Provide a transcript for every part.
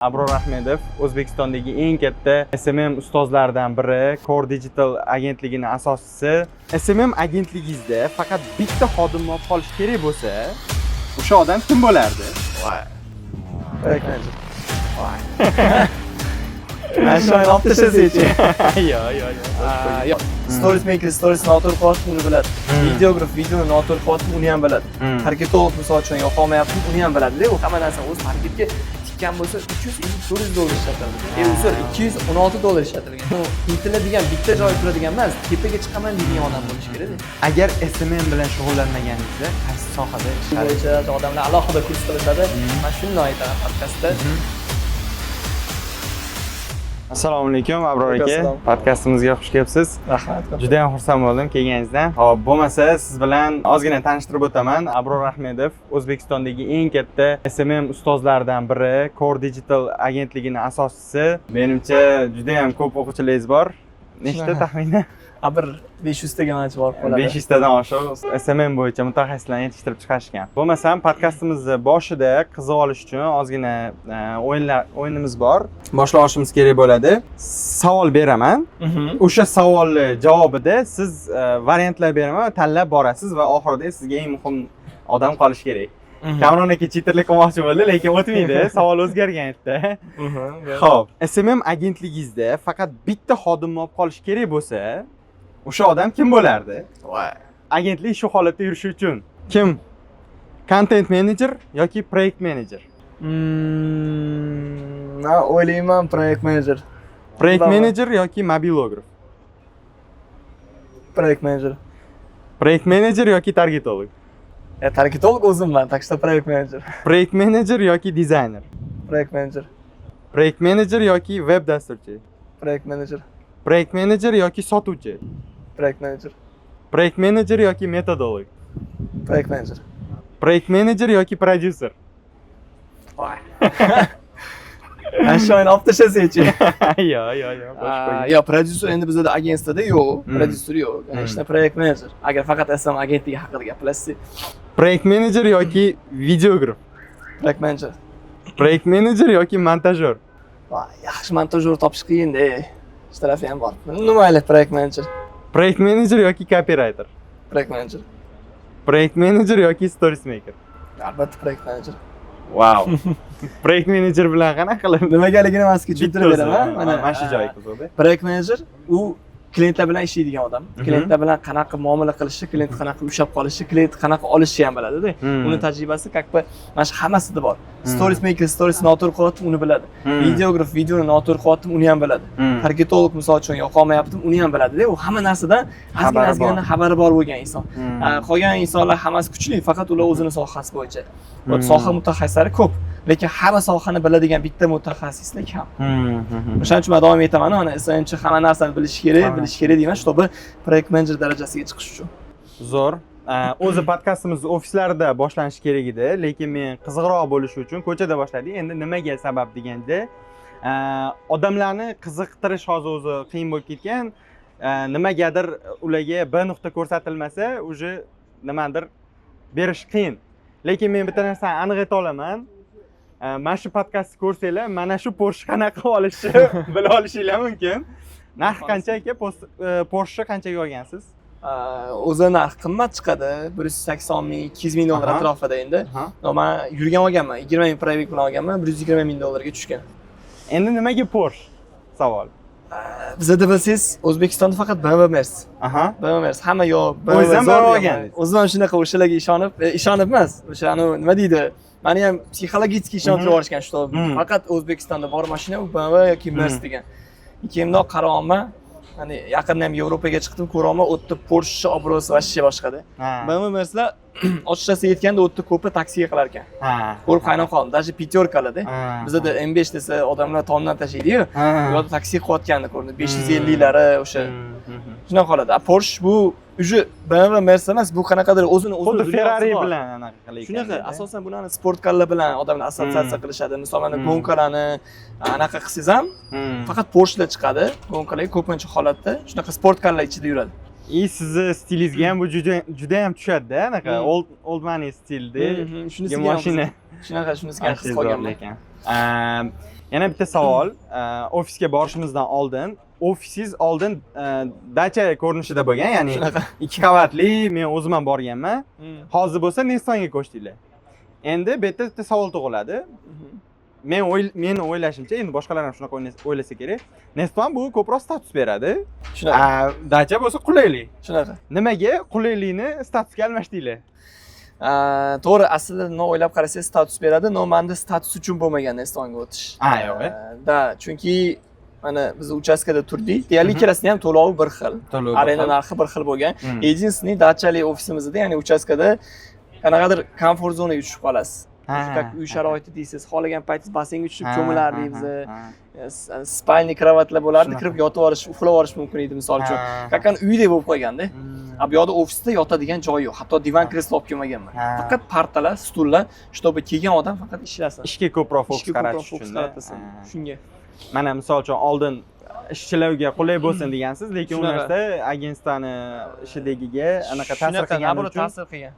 Abror Ahmedov O'zbekistondagi eng katta SMM ustozlaridan biri, Core Digital agentligining asoschisi. SMM agentligingizda faqat bitta xodim olib qolish kerak bo'lsa, o'sha odam kim bo'lardi? Voy. Aşağı yaptı sesi. Yok. Stories maker, stories notor qo'yib uni biladi. Videograf, videoni notor qo'yib uni ham biladi. Harakatolog misol uchun yoqolmayapti, uni ham biladi. U hamma narsani o'z harakatga tikkan bo'lsa, $350 ishlatiladi. Uzr $216 ishlatilgan. Intiladigan bitta joy turadigan emas, tepaga chiqaman degan odam bo'lish kerak. Agar SMM bilan shug'ullanmaganingizda, qaysi sohada ishlaysiz? Odamlar alohida kurs qilishadi. Men shunday aytaman podkastda. Assalomu alaykum Abror aka. Podkastimizga xush kelibsiz. Rahmat. Juda ham xursand bo'ldim kelganingizdan. Xo'p, bo'lmasa siz bilan ozgina tanishtirib o'taman. Abror Ahmedov O'zbekistondagi eng katta SMM ustozlaridan biri, Core Digital agentligining asoschisi. Menimcha juda ham ko'p o'quvchilaringiz bor. Nechta taxminan? Bir 500 taga mancha bor qoladi. 500 tadan oshiq SMM bo'yicha mutaxassislarni yetishtirib chiqarishgan. Bo'lmasam podkastimizni boshida qiziq olish uchun ozgina o'yinimiz bor. Boshlashimiz kerak bo'ladi. Savol beraman. O'sha savolni javobida siz variantlar beraman va tanlab borasiz va oxirida sizga eng muhim odam qolishi kerak. Kamron aka cheaterlik qilmoqchi bo'ldi, lekin o'tmaydi. Savol o'zgargan yerda. Xo'p, SMM agentligingizda faqat bitta xodim olib qolish kerak bo'lsa, o'sha odam kim bo'lardi? Voy. Agentlik shu holatda yurishi uchun kim? Content manager yoki proyekt manager? Men o'ylayman proyekt manager. Proyekt manager yoki mobilograf? Proyekt manager. Proyekt manager yoki targetolog? Targetolog o'zimman, так что proyekt manager. Proyekt manager yoki dizayner? Proyekt manager. Proyekt manager yoki web dasturchi? Proyekt manager. Proyekt manager yoki sotuvchi? Proyekt manager. Proyekt manager yoki metodolog? Proyekt manager. Proyekt manager yoki prodyuser? Voy. Aşağı olib tashlasangiz-chi. Yo, prodyuser endi bizda agentsiyada yo'q, prodyuser yo'q. Ishda proyekt manager. Agar faqat SM agentligi haqida gaplashsak. Proyekt manager yoki videograf? Proyekt manager. Proyekt manager yoki montajyor? Voy, yaxshi montajyor topish qiyin-da. Ishtarafi ham bor. Nimayli proyekt manager. Proyekt manager yoki copywriter? Proyekt manager. Proyekt manager yoki stories maker? Albatta proyekt manager. Wow. Proyekt manager bilan qanaqa qilib? Nimagaligini men sizga tushuntirib beraman. Mana shu joyi qiziqdi. Proyekt manager u klientlar bilan ishlaydigan odam. Klientlar bilan qanaqa muomala qilishi, klient qanaqa ushlab qolishi, klient qanaqa olishni ham biladi-da. Uni tajribasi как бы mana shu hammasida bor. Stories maker, stories noto'g'ri qilyapti, uni biladi. Videograf, videoni noto'g'ri qilyapti, uni ham biladi. Targetolog misol uchun yoqolmayapti, uni ham biladi-da. U hamma narsadan ozgina xabari bor bo'lgan inson. Qolgan insonlar hammasi kuchli, faqat ular o'zini sohasi bo'yicha. Soha mutaxassislari ko'p, lekin hamma sohani biladigan bitta mutaxassislik ham. O'shaning uchun men davom etaman, ana SMMchi hamma narsani bilish kerak deyman, чтобы proyekt manager darajasiga chiqish uchun. Zo'r. O'zi podkastimiz ofislarda boshlanishi kerak edi, lekin men qiziqroq bo'lishi uchun ko'chada boshladik. Endi nimaga sabab deganda, odamlarni qiziqtirish hozir o'zi qiyin bo'lib ketgan. Nimagadir ularga bir nuqta ko'rsatilmasa, uje nimadir berish qiyin. Lekin men bitta narsani aniq ayta olaman. Mana shu podkastni ko'rsanglar, mana shu Porsche qanaqa olishni bila olishinglar mumkin. Narxi qancha aka? Porsche qanchaga olgansiz? O'zi narx qimmat chiqadi. 180 ming, 200 ming dollar atrofida endi. Men yurgan olganman, 20 ming private bilan olganman, 120 ming dollarga tushgan. Endi nimaga Porsche? Savol. Bizda bilsangiz, O'zbekistonda faqat BMW Merc. BMW Merc hamma yo'q. O'zim ham olganingiz. O'zim ham shunaqa o'shalarga ishonib emas. O'sha nima deydi? Meni ham psixologik ishontirib yuborishgan shu. Faqat O'zbekistonda bor mashina u BMW yoki Merc degan. Ikkindoq qarayapman. Hani yaqinda ham Yevropaga chiqdim, ko'raman, o'tda Porsche obro'si vashshe boshqada. BMW Merc'lar ochishasi yetganda o'tda ko'pi taksiga qilar ekan. Ko'rib qaynab qoldim. Даже pyaterkalarda. Bizda M5 desa odamlar tomdan tashlaydi-yu. Bu yerda taksi qilayotganini ko'rdim. 550lari o'sha. Shunaqa qoladi. Porsche bu уже BMW Merc emas, bu qanaqadir o'zini xuddi Ferrari bilan anaqa qilayotgan. Shunaqa, asosan bularni sportkarlar bilan odamlar assotsiatsiya qilishadi. Masalan, mana gonkalarni anaqa qilsangiz ham faqat Porschelar chiqadi. Gonkalar ko'pincha holatda shunaqa sportkarlar ichida yuradi. Sizni stilingizga ham bu juda ham tushadi-da, anaqa old money stilda. Shunisiga mashina. Shunisiga his qolganman. Yana bitta savol. Ofisga borishimizdan oldin ofisingiz oldin dacha ko'rinishida bo'lgan, ya'ni 2 qavatli, men o'zim ham borganman. Hozir bo'lsa Nestonga ko'chdinglar. Endi bu yerda bitta savol tug'iladi. Men o'ylashimcha, endi boshqalar ham shunaqa o'ylasa kerak. Neston bu ko'proq status beradi. Shunaqa. Dacha bo'lsa qulaylik. Shunaqa. Nimaga qulaylikni statusga almashdinglar? To'g'ri, aslida o'ylab qarasangiz status beradi, menda status uchun bo'lmagan Nestonga o'tish. Yo'q. Da, chunki mana biz uchastkada turdik. Deyarli ikkalasini ham to'lovi bir xil. Arenda narxi bir xil bo'lgan. Единственный dachali ofisimizda, ya'ni uchastkada qanaqadir komfort zonaga tushib qolasiz. Uy sharoiti deysiz, xohlagan paytingiz basseynga tushib cho'milardik biz. Spalniy kravatlar bo'lardi, kirib yotib olish, uxlab olish mumkin edi, misol uchun. Qaqan uydek bo'lib qolganda. Bu yoqda ofisda yotadigan joy yo'q. Hatto divan kreslo olib kelmaganman. Faqat partalar, stullar, чтобы kelgan odam faqat ishlasin. Ishga ko'proq fokus qaratish uchun. Shunga. Mana misol uchun oldin ishchilarga qulay bo'lsin degansiz, lekin u narsa agentstvani ishidagiga anaqa ta'sir qilgani uchun ta'sir qilgan.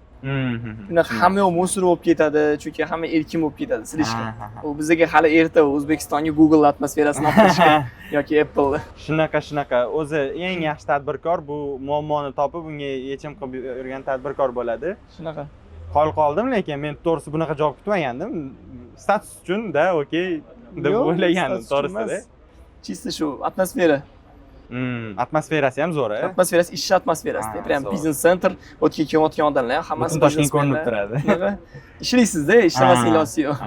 Bunaqa hamma yoq musor bo'lib ketadi, chunki hamma erkin bo'lib ketadi silishga. U bizga hali erta O'zbekistonga Google atmosferasini olib kelishga yoki Apple. Shunaqa. O'zi eng yaxshi tadbirkor bu muammoni topib, unga yechim qilib yurgan tadbirkor bo'ladi. Shunaqa. Qoldim, lekin men to'g'risi bunaqa javob kutmagandim. Status uchun-da, okey deb o'ylagandim, to'g'risida. Chista shu atmosfera. Atmosferasi ham zo'r. Atmosferasi ish atmosferasi. Prям biznes center, o'tga kelayotgan odamlar hammasi Toshkent ko'rinib turadi. Ishlaysizda, ishlamasdan iloji yo'q.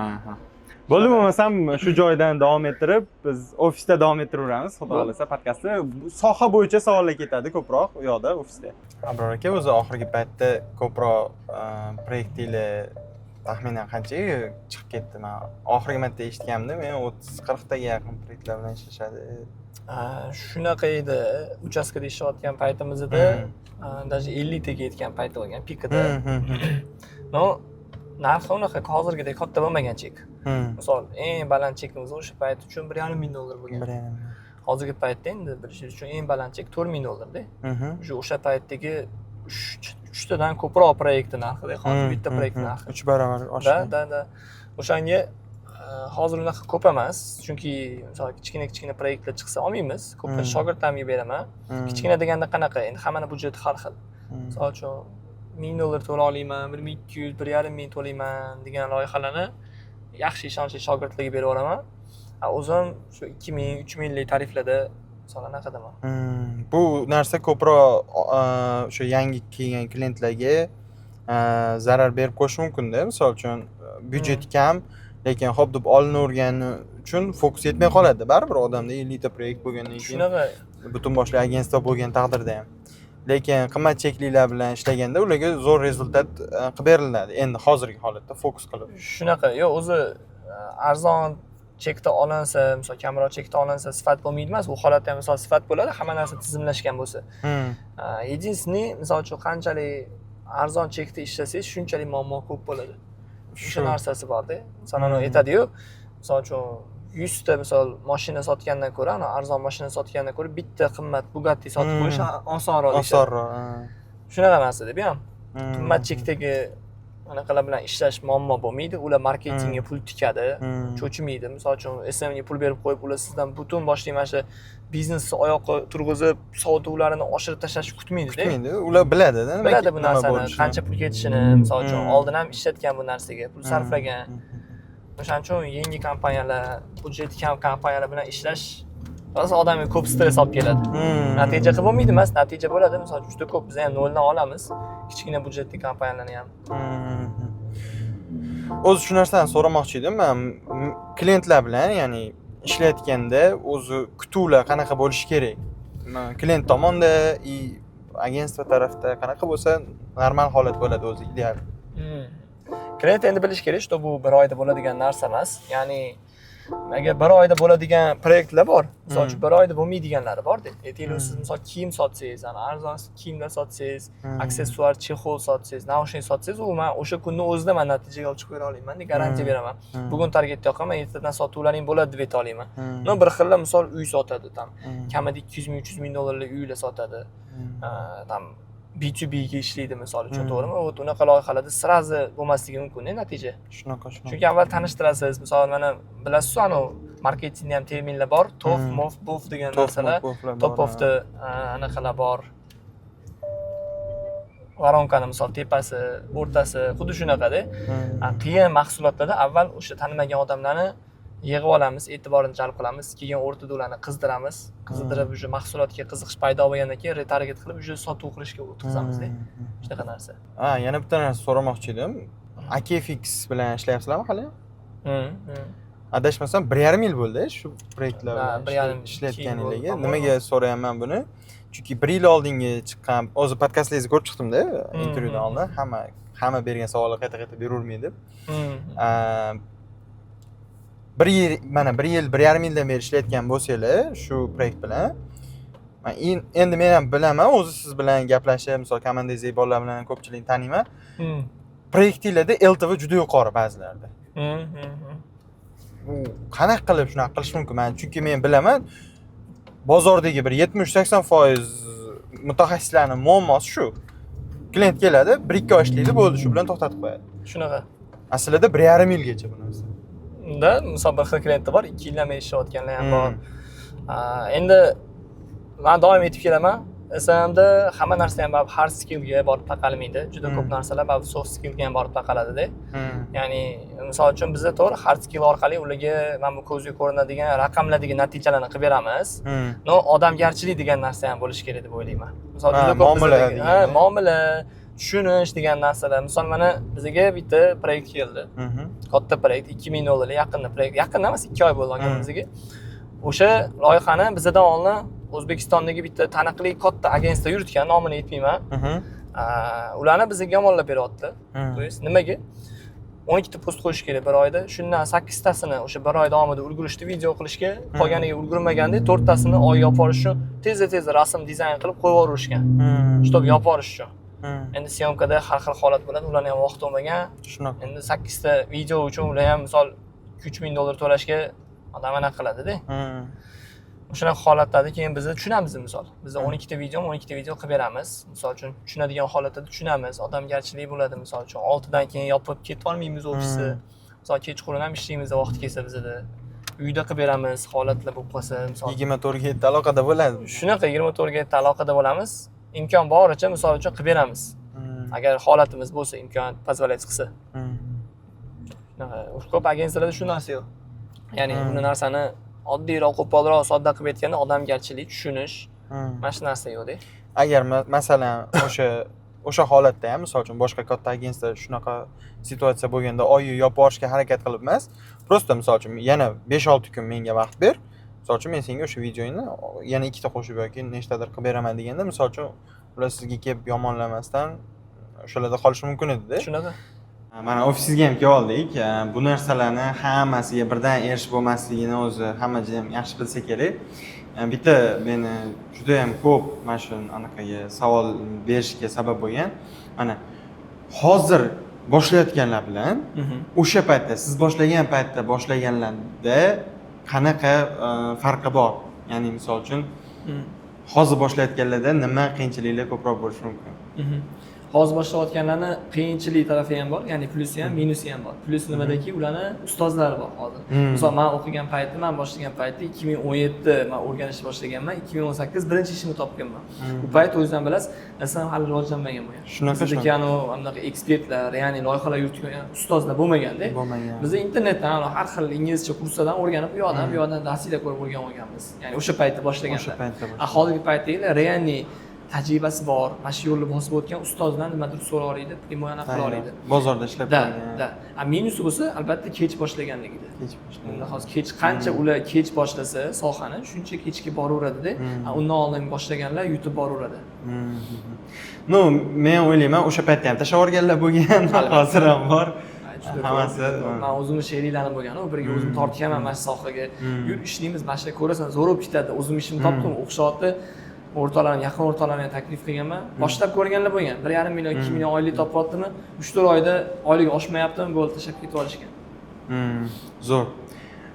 Bo'ldi, bo'lmasam shu joydan davom ettirib, biz ofisda davom ettiraveramiz, xudo xolasa podkastni. Soha bo'yicha savollar ketadi ko'proq u yoqda ofisda. Abror aka, o'zi oxirgi paytda ko'proq proyektinglar taxminan qanchaga chiqib ketdi? Men oxirgi marta eshitganimda, men 30-40 taga yaqin proyektlar bilan ishlashadi. Shunaqa edi. Uchastkada ishlayotgan paytimizda даже 50 taga yetgan payti bo'lgan, pikida. No, narxi unaqa hozirgidek katta bo'lmagan chek. Misol, eng baland chekimiz o'sha payt uchun $1,5 ming bo'lgan. Hozirgi paytda endi bilishingiz uchun eng baland chek $4,000 O'sha paytdagi 3 tadan ko'proq proyektni narxida, hozir bitta proyekt narxi 3 barobar oshgan. Da. O'shanga hozir unaqa ko'p emas, chunki misol kichkina proyektlar chiqsa olmaymiz. Ko'plar shogirdlarimga beraman. Kichkina deganda qanaqa? Endi hammaning budjeti har xil. Misol uchun $1,000 to'la olaman, 1,200, 1,5 to'layman degan loyihalarni yaxshi ishonchli shogirdlarga berib yuboraman. O'zim shu 2,000, 3,000 lik tariflarda misol anaqa qilaman. Bu narsa ko'proq o'sha yangi kelgan klientlarga zarar berib qo'yishi mumkin-da. Misol uchun byudjet kam, lekin xo'p deb olinavergani uchun fokus yetmay qoladi. Baribir odamda 50 ta proyekt bo'lgandan keyin shunaqa butun boshli agentство bo'lgan taqdirda ham. Lekin qimmat chekliklar bilan ishlaganda ularga zo'r rezultat qilib beriladi. Endi hozirgi holatda fokus qilib. Shunaqa. Yo'q, o'zi arzon chekda olinsa, misol kamroq chekda olinsa sifat bo'lmaydi emas. Bu holatda ham misol sifat bo'ladi, hamma narsa tizimlashgan bo'lsa. Единственный, misol uchun qanchalik arzon chekda ishlasangiz, shunchalik muammo ko'p bo'ladi. O'sha narsasi bor-da. Masalan, aytadi-yu, misol uchun 100 ta misol mashina sotgandan ko'ra, arzon mashina sotgandan ko'ra bitta qimmat Bugatti sotib qo'yish osonroq deyishadi. Shunaqa narsa-da, bu ham. Qimmat chekdagi anaqalar bilan ishlash muammo bo'lmaydi. Ular marketingga pul tikadi, cho'chimaydi. Misol uchun SMga pul berib qo'yib, ular sizdan butun boshli mana shu biznesni oyoqqa turg'izib, sotuvlarini oshirib tashlashni kutmaydi-da. Kutmaydi. Ular biladi-da, nima biladi bu narsani, qancha pul ketishini, misol uchun oldin ham ishlatgan bu narsaga, pul sarflagan. O'shaning uchun yangi kompaniyalar, budjeti kam kompaniyalar bilan ishlash asosan odamga ko'p stress olib keladi. Natija qilib bo'lmaydi emas, natija bo'ladi. Misol uchun juda ko'p biz ham noldan olamiz, kichkina budjetli kompaniyalarni ham. O'zi shu narsani so'ramoqchi edim. Men klientlar bilan, ya'ni ishlayotganda o'zi kutuvlar qanaqa bo'lishi kerak? Klient tomonda, agentство tarafda qanaqa bo'lsa normal holat bo'ladi o'zi ideal. Klient endi bilish kerak, что bu bir oyda bo'ladigan narsa emas. Ya'ni agar bir oyda bo'ladigan proyektlar bor, misol uchun bir oyda bo'lmaydiganlari bor-da. Aytaylik, siz misol kiyim sotsangiz, arzon kiyimlar sotsangiz, aksessuar, chexol sotsangiz, naushnik sotsangiz, u men o'sha kunning o'zida men natijaga olib chiqib bera olayman, deb garantiya beraman. Bugun targetga yoqaman, ertadan sotuvlaring bo'ladi deb ayta olaman. No bir xilla misol uy sotadi, tam kamida $200,000, $300,000 uylar sotadi. Tam B2Bga ishlaydi misol uchun, to'g'rimi? Вот unaqa loyihalarda sirazi bo'lmasligi mumkin natija. Shunaqa. Chunki avval tanishtirasiz. Misol mana bilasiz-ku, marketingda ham terminlar bor, TOF, MOF, BOF degan narsalar. Top of the anaqalar bor. Varonkani misol tepasi, o'rtasi, xuddi shunaqada. Qiyin mahsulotlarda avval o'sha tanimagan odamlarni yig'ib olamiz, e'tiborini jalb qilamiz, keyin o'rtada ularni qizdiramiz. Qizdirib o'sha mahsulotga qiziqish paydo bo'lgandan keyin retarget qilib o'sha sotuv qilishga o'tkazamiz-da. Shunaqa narsa. Yana bitta narsa so'ramoqchi edim. Akfix bilan ishlayapsizlarmi hali? Adashmasam 1,5 yil bo'ldi shu proyektlar bilan ishlayotganingizni. Nimaga so'rayapman buni? Chunki 1 yil oldingi chiqqan, o'zi podkastlaringizni ko'rib chiqdim-da, intervyudan oldin. Hamma bergan savolga qayta-qayta beravermaydi. 1 yil, mana 1 yil, 1,5 yildan beri ishlayotgan bo'lsanglar shu proyekt bilan, endi men ham bilaman, o'zi siz bilan gaplashib, misol komandangizdagi bolalar bilan ko'pchilikni taniyman. Proyektinglarda LTV juda yuqori ba'zilarda. Qanaqa qilib shunaqa qilish mumkin? Chunki men bilaman, bozordagi bir 70-80% mutaxassislarning muammosi shu. Klient keladi, 1-2 oy ishlaydi, bo'ldi, shu bilan to'xtatib qo'yadi. Shunaqa. Aslida 1,5 yilgacha bu narsa. Unda misol bir xil klientlar bor, 2 yildan beri ishlayotganlar ham bor. Endi men doim aytib kelaman, SMda hamma narsa ham hard skillga borib taqalmaydi. Juda ko'p narsalar soft skillga ham borib taqaladi-da. Ya'ni misol uchun bizda to'g'ri hard skill orqali ularga mana bu ko'zga ko'rinadigan raqamlardagi natijalarni qilib beramiz. No, odamgarchilik degan narsa ham bo'lishi kerak deb o'ylayman. Misol juda ko'p muomala, tushunish degan narsalar. Misol mana bizga bitta proyekt keldi. Katta proyekt, $2,000 yaqinda proyekt. Yaqinda emas, 2 oy bo'ldi olganimizga. O'sha loyihani bizdan oldin O'zbekistondagi bitta taniqli katta agentство yuritgan, nomini aytmayman. Ularni bizga yomonlab beryapti. To есть nimaga? 12 ta post qo'yish kerak bir oyda. Shundan 8 tasini o'sha bir oy davomida ulgurishdi video qilishga, qolganiga ulgurmaganda 4 tasini oyga olib borish uchun tez-tez rasm dizayn qilib qo'yib yuborishgan. Shtob olib borish uchun. Endi syomkada har xil holat bo'ladi, ularning ham vaqti bo'lmagan. Shunaqa. Endi 8 ta video uchun ular ham misol $3,000 to'lashga odam anaqa qiladi-da. O'shunaqa holatlarda keyin biz tushunamiz misol. Biz 12 ta video qilib beramiz. Misol uchun tushunadigan holatlarda tushunamiz. Odamgarchilik bo'ladi misol uchun 6 dan keyin yopib ketib olmaymiz ofisni. Misol kechqurun ham ishlaymiz vaqt kelsa bizda. Uyda qilib beramiz, holatlar bo'lib qolsa, misol 24 ga 7 aloqada bo'ladi. Shunaqa 24 ga 7 aloqada bo'lamiz. Imkon boricha misol uchun qilib beramiz. Agar holatimiz bo'lsa, imkon позволяет qilsa. Ko'p agentlarda shu narsa yo'q. Ya'ni bu narsani oddiyroq, qo'polroq, sodda qilib aytganda odamgarchilik, tushunish, mana shu narsa yo'q-da. Agar masalan o'sha holatda ham, misol uchun boshqa katta agentlar shunaqa situatsiya bo'lganda oyi yopib borishga harakat qilib emas, prosta misol uchun yana 5-6 kun menga vaqt ber. Misol uchun men senga o'sha videoni yana 2 ta qo'shib yoki nechtadir qilib beraman deganda, misol uchun ular sizga kelib yomonlamasdan o'shalarda qolishi mumkin edi-da. Shunaqa. Mana ofisingizga ham keldik. Bu narsalarni hammasiga birdan erishib bo'lmasligini o'zi hamma ham yaxshi bilsa kerak. Bitta meni juda ham ko'p mana shu anaqaga savol berishga sabab bo'lgan. Mana hozir boshlayotganlar bilan o'sha paytda siz boshlagan paytda boshlaganlarda qanaqa farqi bor? Ya'ni misol uchun hozir boshlayotganlarda nima qiyinchiliklar ko'proq bo'lishi mumkin? Hozir boshlayotganlarni qiyinchilik tarafi ham bor, ya'ni plusi ham, minusi ham bor. Plus nimadaki, ularni ustozlari bor hozir. Misol men o'qigan paytda, men boshlagan paytda 2017 men o'rganishni boshlaganman, 2018 birinchi ishimni topganman. Bu payt o'zingizdan bilasiz, aslan hali rivojlanmagan bo'lgan. Shunaqa anaqa ekspertlar, ya'ni loyihalar yuritgan ustozlar bo'lmaganda. Biz internetdan har xil inglizcha kurslardan o'rganib, bu yoqdan darsliklar ko'rib o'rganib olganmiz. Ya'ni o'sha paytda boshlaganda. Hozirgi paytda real tajribasi bor, mana shu yo'lni bosib o'tgan ustozdan nimadir so'ra oladi, primoy aniq qila oladi. Bozorda ishlab turgan. Minusi bo'lsa, albatta kech boshlaganligida. Hozir kech qancha ular kech boshlasa sohani, shuncha kechga boraveradi-da. Undan oldin boshlaganlar yutib boraveradi. No, men o'ylayman, o'sha paytda ham tashlab yuborganlar bo'lgan, hozir ham bor. Hammasi. Men o'zimni sheriklarni bo'lgan, birga o'zim tortganman mana shu sohaga. Yur ishlaymiz, mana shu ko'rasan, zo'r bo'lib ketadi. O'zim ishimni topdim, o'xshatdi. O'rtoqlarni, yaqin o'rtoqlarni taklif qilganman. Boshlab ko'rganlar bo'lgan. 1,5 million, 2 million oylik topyaptimi? 3-4 oyda oylik oshmayaptimi? Bo'ldi, tashlab ketib olishgan. Zo'r.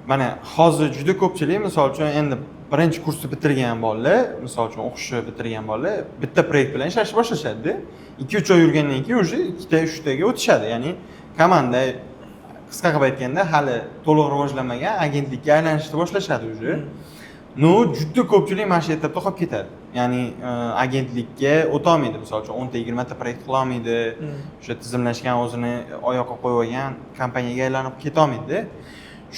mana hozir juda ko'pchilik misol uchun endi birinchi kursni bitirgan bolalar, misol uchun o'qishni bitirgan bolalar bitta proyekt bilan ishlashni boshlashadi. 2-3 oy yurgandan keyin уже 2-3taga o'tishadi. Ya'ni komanda qisqa qilib aytganda hali to'liq rivojlanmagan agentlikka aylanishni boshlashadi уже. No, juda ko'pchilik mana shu etapda qolib ketadi. Ya'ni agentlikka o'ta olmaydi. Misol uchun 10-20 ta proyekt qila olmaydi. O'sha tizimlashgan o'zini oyoqqa qo'yib olgan kompaniyaga aylanib keta olmaydi.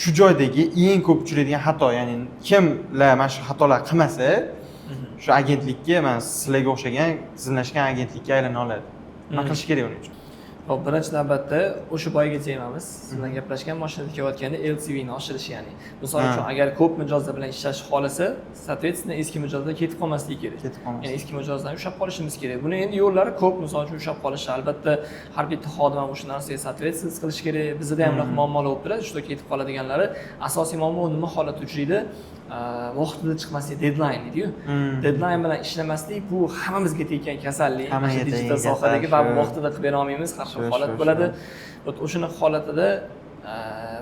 Shu joydagi eng ko'p uchraydigan xato, ya'ni kimlar mana shu xatolar qilmasa, shu agentlikka, mana sizlarga o'xshagan tizimlashgan agentlikka aylana oladi. Nima qilish kerak uning uchun? Hop, birinchi navbatda o'sha boyga tegamiz. Siz bilan gaplashgan mashina tikayotganda LTV ni oshirish, ya'ni. Misol uchun agar ko'p mijozlar bilan ishlashni xohlasa, soответственно eski mijozlar ketib qolmasligi kerak. Ya'ni eski mijozlarni ushlab qolishimiz kerak. Buni endi yo'llari ko'p, misol uchun ushlab qolish. Albatta, har bitta xodim ham o'sha narsaga soответственно qilish kerak. Bizda ham unaqa muammolar bo'lib turadi, shu ketib qoladiganlari. Asosiy muammo nima holatda uchraydi? Vaqtida chiqmaslik, deadline deydi-ku. Deadline bilan ishlamaslik bu hammamizga tekkan kasallik. Mana digital sohadagi va vaqtida qilib bera olmaymiz, har xil holat bo'ladi. O'shani holatida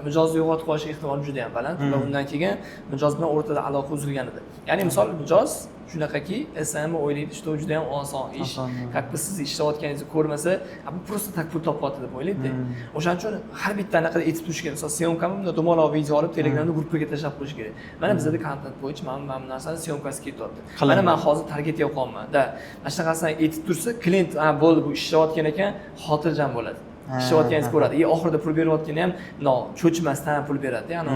mijozni yo'qotib qolish ehtimoli juda ham baland va undan keyin mijoz bilan o'rtada aloqa uzilganida. Ya'ni misol mijoz shunaqaki, SM o'ylaydi, что juda ham oson ish. Как бы siz ishlayotganingizni ko'rmasa, bu просто tak pul topyapti deb o'ylaydi. O'shaning uchun har bitta anaqa aytib turish kerak. Misol syomkani bunday dumaloq video olib Telegramda gruppaga tashlab qo'yish kerak. Mana bizda kontent bo'yicha mana bu narsani syomkasi ketyapti. Mana men hozir target yo'qolman. Da, mana shunaqasini aytib tursa, klient bo'ldi bu ishlayotgan ekan, xotirjam bo'ladi. Ishlayotganingizni ko'radi. Oxirida pul berayotganda ham cho'chimasdan pul beradi. Ya'ni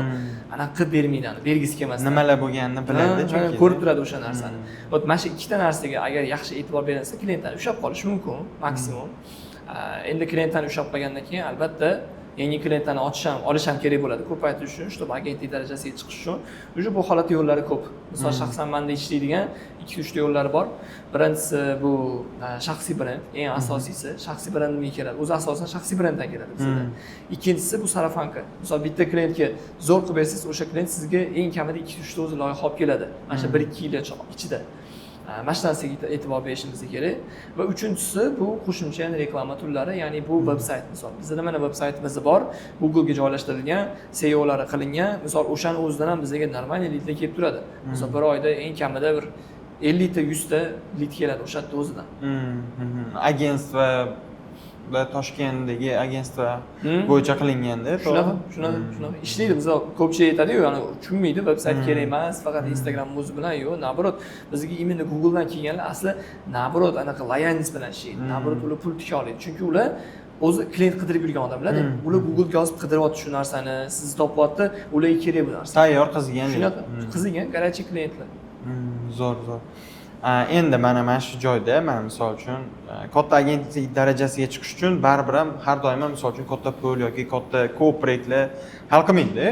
anaqa qilib bermaydi, bergisi kelmasdan. Nimalar bo'lganini biladi, chunki ko'rib turadi o'sha narsani. Mana shu ikkita narsaga agar yaxshi e'tibor berilsa, klientlarni ushlab qolish mumkin, maksimum. Endi klientlarni ushlab qolgandan keyin albatta yangi klientlarni olish ham kerak bo'ladi. Ko'p aytish uchun, чтобы agentlik darajasiga chiqish uchun, уже bu holat yo'llari ko'p. Misol shaxsan menda ishlaydigan 2-3 ta yo'llari bor. Birinchisi bu shaxsiy brend, eng asosiysi shaxsiy brendga keladi. O'zi asosan shaxsiy brenddan keladi bizda. Ikkinchisi bu sarafanka. Misol bitta klientga zo'r qilib bersangiz, o'sha klient sizga eng kamida 2-3 ta o'zi loyiha olib keladi. Mana shu 1-2 yil ichida. Mana shu narsaga e'tibor berishimiz kerak. Va uchinchisi bu qo'shimcha reklama turlari, ya'ni bu veb-sayt misol. Bizda mana veb-saytimiz bor, Google ga joylashtirilgan, SEOlari qilingan. Misol o'shaning o'zidan ham bizga normal leadlar kelib turadi. Misol bir oyda eng kamida bir 50 ta 100 ta lead keladi o'sha yerda o'zidan. Agentstva va Toshkentdagi agentstva bo'yicha qilinganda, shunaqa ishlaydi. Misol ko'pchilik aytadi-ku, ya'ni tushunmaydi, veb-sayt kerak emas, faqat Instagram o'zi bilan. Yo'q, naborot, bizga imенно Google dan kelganlar asli naborot anaqa loyalность bilan ishlaydi. Naborot ular pul tika oladi. Chunki ular o'zi klient qidirib yurgan odamlar-da. Ular Google ga yozib qidiryapti shu narsani, sizni topyapti, ularga kerak bu narsa. Tayyor qizigan. Shunaqa qizigan, garchi klientlar. Zo'r. Endi mana shu joyda men misol uchun katta agentlik darajasiga chiqish uchun baribir ham har doim misol uchun katta pul yoki katta ko'p proyektlar hal qilmaydi.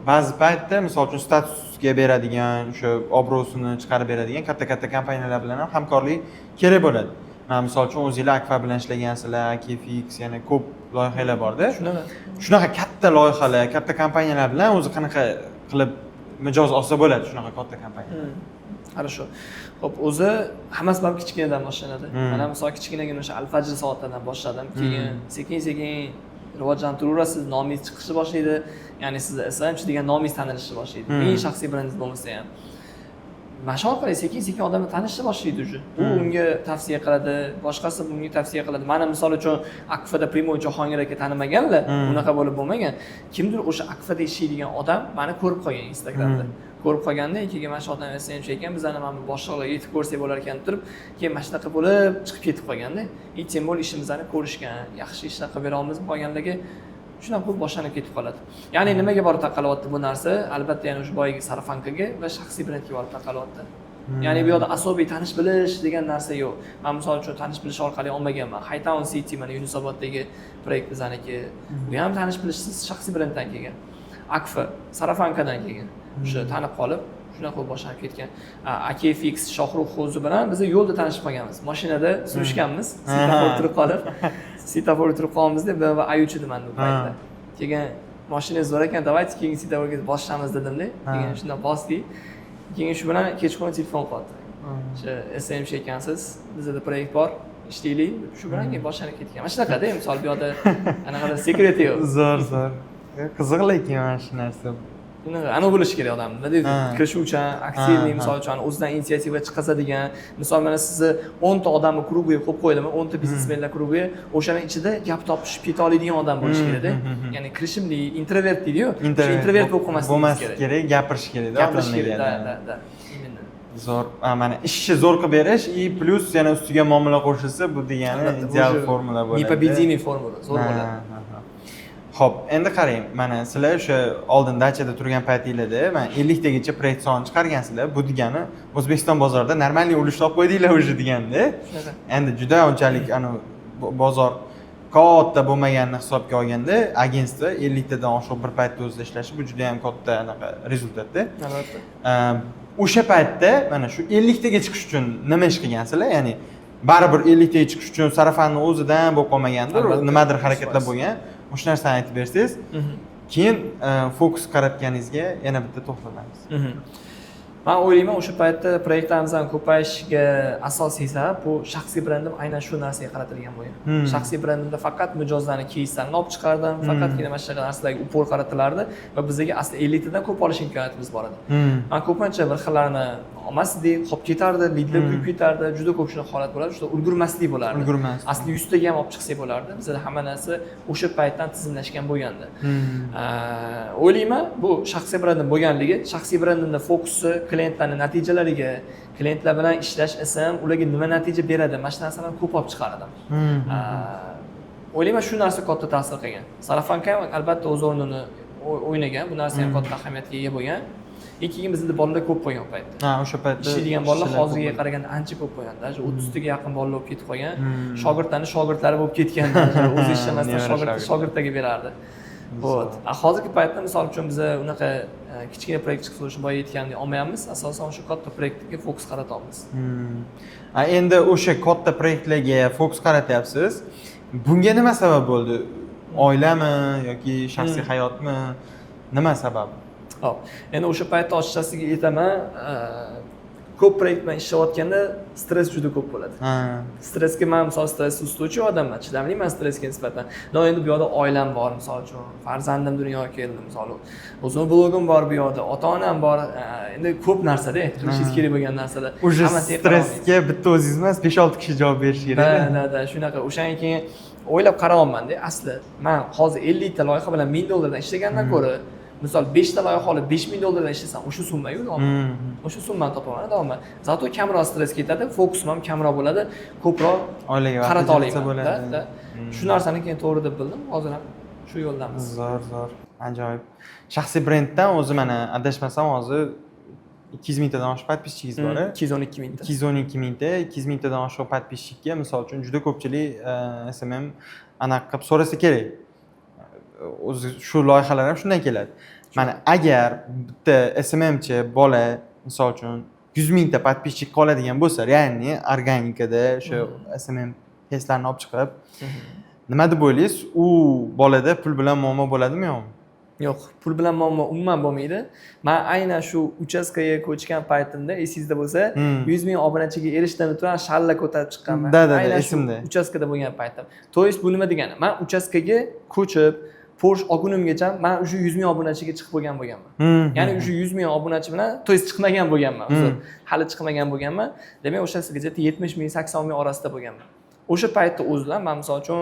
Ba'zi paytda misol uchun statusga beradigan, o'sha obro'sini chiqarib beradigan katta kompaniyalar bilan ham hamkorlik kerak bo'ladi. Men misol uchun o'zingizlar Akfa bilan ishlagansizlar, KFX, ya'ni ko'p loyihalar bor-da. Shunaqa katta loyihalar, katta kompaniyalar bilan o'zi qanaqa qilib mijoz olsa bo'ladi shunaqa katta kompaniyalar. Хорошо. Xo'p, o'zi hammasi ham kichkinadan boshlanadi. Mana misol kichkinagina o'sha Al-Fajr soatlardan boshladim. Keyin sekin-sekin rivojlantiraverasiz, nomingiz chiqishni boshlaydi. Ya'ni siz SMchi degan nomingiz tanilishni boshlaydi. Eng shaxsiy brendingiz bo'lmasa ham. Mana shu orqali sekin-sekin odamlar tanishni boshlaydi уже. U unga tavsiya qiladi, boshqasi bunga tavsiya qiladi. Mana misol uchun Akfada Primoy Jahongir aka tanimaganlar, unaqa bo'lib bo'lmagan. Kimdir o'sha Akfada ishlaydigan odam meni ko'rib qolgan Instagramda. Ko'rib qolganda, keyin mana shu odam SMchi ekan, bizlarni mana bu boshliqlar yetib ko'rsak bo'lar ekan turib, keyin mana shunaqa bo'lib chiqib ketib qolganda, tем более ishimizni ko'rishgan, yaxshi ishlar qilib bera olamiz qolganligi shunaqa bo'lib boshlanib ketib qoladi. Ya'ni nimaga borib taqalyapti bu narsa? Albatta, ya'ni o'sha boyagi sarafankaga va shaxsiy brendga borib taqalyapti. Ya'ni bu yerda asobiy tanish bilish degan narsa yo'q. Men misol uchun tanish bilish orqali olmaganman. Hightown City mana Yunusoboddagi proyekt bizaniki. Bu ham tanish bilishsiz shaxsiy brenddan kelgan. Akfa sarafankadan kelgan. O'sha tanib qolib, shunaqa boshlanib ketgan. AKFX Shohruh Xo'zi bilan biz yo'lda tanishib qolganmiz. Mashinada surishganmiz, svetofor turib qolib. Svetofor turib qolganmizda va ayuchi deman bu paytda. Keyin mashinangiz bor ekan, davaychi keyin svetoforga boshlaymiz dedimda. Keyin shunda bosdik. Keyin shu bilan kechqurun telefon qildi. O'sha SMchi ekansiz, bizda proyekt bor, ishlaylik. Shu bilan keyin boshlanib ketgan. Mana shunaqada, misol bu yerda anaqada sekreti yo'q. Zo'r. Qiziq lekin mana shu narsa. Ana bo'lishi kerak odamda deydi. Ha. Kirishuvchan, aktivniy, Ha, misol uchun o'zidan inisiativa chiqazadigan. Misol mana sizni 10 ta odamni krugiga qo'yib qo'ydimi, 10 ta biznesmenlar krugiga, o'shaning ichida gap topishib keta oladigan odam bo'lishi kerak-da. Ya'ni kirishimli, introvert deydi-yu. Introvert bo'lib qolmaslik kerak. Gapirish kerak-da. Gapirish kerak, da. Именно. Zo'r, mana ishni zo'r qilib berish и plus yana ustiga muomala qo'shilsa, bu degani ideal formula bo'ladi. Непобедимый formula, zo'r bo'ladi. Xo'p, endi qarang, mana sizlar o'sha oldin dachada turgan paytinglarda, mana 50 tagacha proyekt son chiqargansizlar. Bu degani O'zbekiston bozorida normalniy ulush topib qo'ydinglar уже deganda. Endi juda unchalik bozor katta bo'lmaganini hisobga olganda, agentство 50 tadan oshiq bir paytda o'zida ishlashi bu juda ham katta anaqa rezultatda. Albatta. O'sha paytda mana shu 50 taga chiqish uchun nima ish qilgansizlar? Ya'ni baribir 50 taga chiqish uchun sarafanni o'zidan bo'lib qolmagandir, nimadir harakatlar bo'lgan. O'sha narsani aytib bersangiz, keyin fokus qaratganingizga yana bitta to'xtalamiz. Men o'ylayman, o'sha paytda proyektlarimizning ko'payishiga asosiy sabab bu shaxsiy brendim aynan shu narsaga qaratilgan bo'lgan. Shaxsiy brendimda faqat mijozlarni keyslarni olib chiqardim, faqatgina mana shu narsalarga upor qaratilardi va bizga asli 50 tadan ko'p olish imkoniyatimiz bor edi. Men ko'pincha bir xillarni olmasdik, qolib ketardi, lidlar kuyib ketardi, juda ko'p shunaqa holat bo'ladi, juda ulgurmaslik bo'lardi. Asli 100 taga ham olib chiqsak bo'lardi. Bizda hamma narsa o'sha paytdan tizimlashgan bo'lgandi. O'ylayman, bu shaxsiy brendim bo'lganligi, shaxsiy brendimda fokusi klientlarning natijalariga, klientlar bilan ishlash ism, ularga nima natija beradi, mana shu narsalarni ko'p olib chiqardim. O'ylayman, shu narsa katta ta'sir qilgan. Sarafanka ham albatta o'z o'rnini o'ynagan, bu narsa ham katta ahamiyatga ega bo'lgan. Keyin bizda bolalar ko'p bo'lgan paytda. Ha, o'sha paytda ishlaydigan bolalar hozirga qaraganda ancha ko'p bo'lganda, 30 taga yaqin bolalar bo'lib ketib qolgan. Shogirdlari bo'lib ketgan, o'zi ishlamasdan shogirdlarga berardi. Xo'p, hozirgi paytda misol uchun biz unaqa kichkina proyekt chiqsa o'sha boya aytgandek olmayapmiz, asosan o'sha katta proyektga fokus qaratamiz. Endi o'sha katta proyektlarga fokus qaratyapsiz. Bunga nima sabab bo'ldi? Oilami yoki shaxsiy hayotmi? Nima sabab? Hop, endi o'sha paytda ochiqchasiga aytaman, ko'p proyekt bilan ishlayotganda stress juda ko'p bo'ladi. Stressga men misol stress ustuvchi odamman, chidamliman stressga nisbatan. Endi bu yoqda oilam bor, misol uchun farzandim dunyoga keldi, misol o'zim blogim bor bu yoqda, ota-onam bor. Endi ko'p narsada, qilishingiz kerak bo'lgan narsalar. Hammasi stressga bitta o'zingiz emas, 5-6 kishi javob berish kerak. Da, shunaqa. O'shandan keyin o'ylab qarayapman-da, asli men hozir 50 ta loyiha bilan 1000 dollardan ishlagandan ko'ra misol 5 ta loyiha olib 5000 dollardan ishlasam, o'sha summa-yu o'sha summani topaman davom. Zato kamroq stress ketadi, fokusim ham kamroq bo'ladi, ko'proq oilaga qarata olaman. Shu narsani keyin to'g'ri deb bildim. Hozir ham shu yo'ldamiz. Zo'r. Ajoyib. Shaxsiy brenddan o'zi mana adashmasam hozir 200 mingtadan oshiq podpischikingiz bor. 212 mingta. 212 mingta, 200 mingtadan oshiq podpischikka misol uchun juda ko'pchilik SMM anaqa qilib so'rasa kerak. O'zi shu loyihalar ham shundan keladi. Mana agar bitta SMMchi bola misol uchun 100 mingta podpischik qoladigan bo'lsa, ya'ni organikada o'sha SMM testlarni olib chiqib, nima deb o'ylaysiz? U bolada pul bilan muammo bo'ladimi yo'qmi? Yo'q, pul bilan muammo umuman bo'lmaydi. Men aynan shu uchastkaga ko'chgan paytimda, esingizda bo'lsa, 100 ming obunachiga erishdim turib, shalla ko'tarib chiqqanman. Aynan esimda. Uchastkada bo'lgan paytim. To есть bu nima degani? Men uchastkaga ko'chib Porsche olgunimgacha men o'sha 100 ming obunachiga chiqib bo'lganman. Ya'ni o'sha 100 ming obunachi bilan to есть chiqmagan bo'lganman. Hali chiqmagan bo'lganman. Demak, o'shasigacha 70 ming, 80 ming orasida bo'lganman. O'sha paytda o'zlar men misol uchun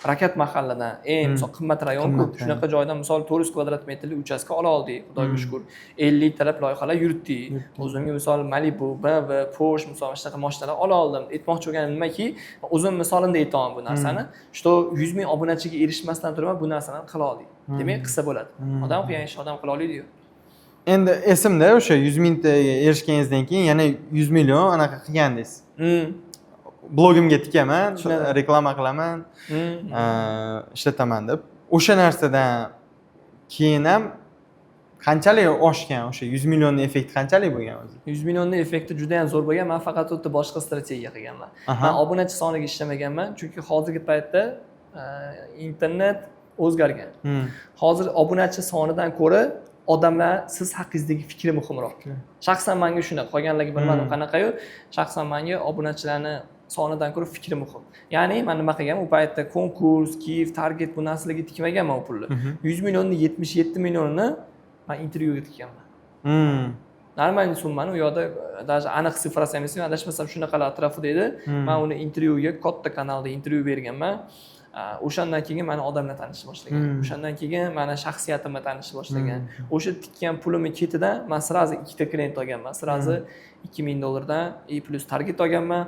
Rakat mahalladan, misol qimmat rayon-ku, shunaqa joydan misol 400 kvadrat metrli uchastka ola oldik, xudoga shukr. 50 talab loyihalar yuritdik. O'zimga misol Malibu, BMW, Porsche misol shunaqa mashinalar ola oldim. Aytmoqchi bo'lganim nimaki, o'zim misolimda aytaman bu narsani. Shu 100 ming obunachiga erishmasdan turib bu narsani qila oldik. Demak, qilsa bo'ladi. Odam qiyin ish odam qila oladi-yu. Endi esimda o'sha 100 mingtaga erishganingizdan keyin yana 100 million anaqa qilgandingiz. Blogimga tikaman, reklama qilaman, ishlataman deb. O'sha narsadan keyin ham qanchalik oshgan o'sha 100 millionning effekti qanchalik bo'lgan o'zi? 100 millionning effekti juda ham zo'r bo'lgan. Men faqat o'ta boshqa strategiya qilganman. Men obunachi soniga ishlamaganman, chunki hozirgi paytda internet o'zgargan. Hozir obunachi sonidan ko'ra odamlar siz haqingizdagi fikri muhimroq. Shaxsan menga shunaqa, qolganlarga bilmadim qanaqayu, shaxsan menga obunachilarni sonidan ko'ra fikri muhim. Ya'ni men nima qilganman, u paytda konkurs, kiyif, target bu narsalarga tikmaganman u pulni. 100 millionni 77 millionini men intervyuga tikkanman. Normal summani u yoqda даже aniq sifrasi emas, adashmasam shunaqalar atrofida edi. Men uni intervyuga katta kanalda intervyu berganman. O'shandan keyin meni odamlar tanishni boshlagan. O'shandan keyin meni shaxsiyatimni tanishni boshlagan. O'sha tikkan pulimni ketidan men sразу ikkita klient olganman. Sразу $2000 dan target olganman.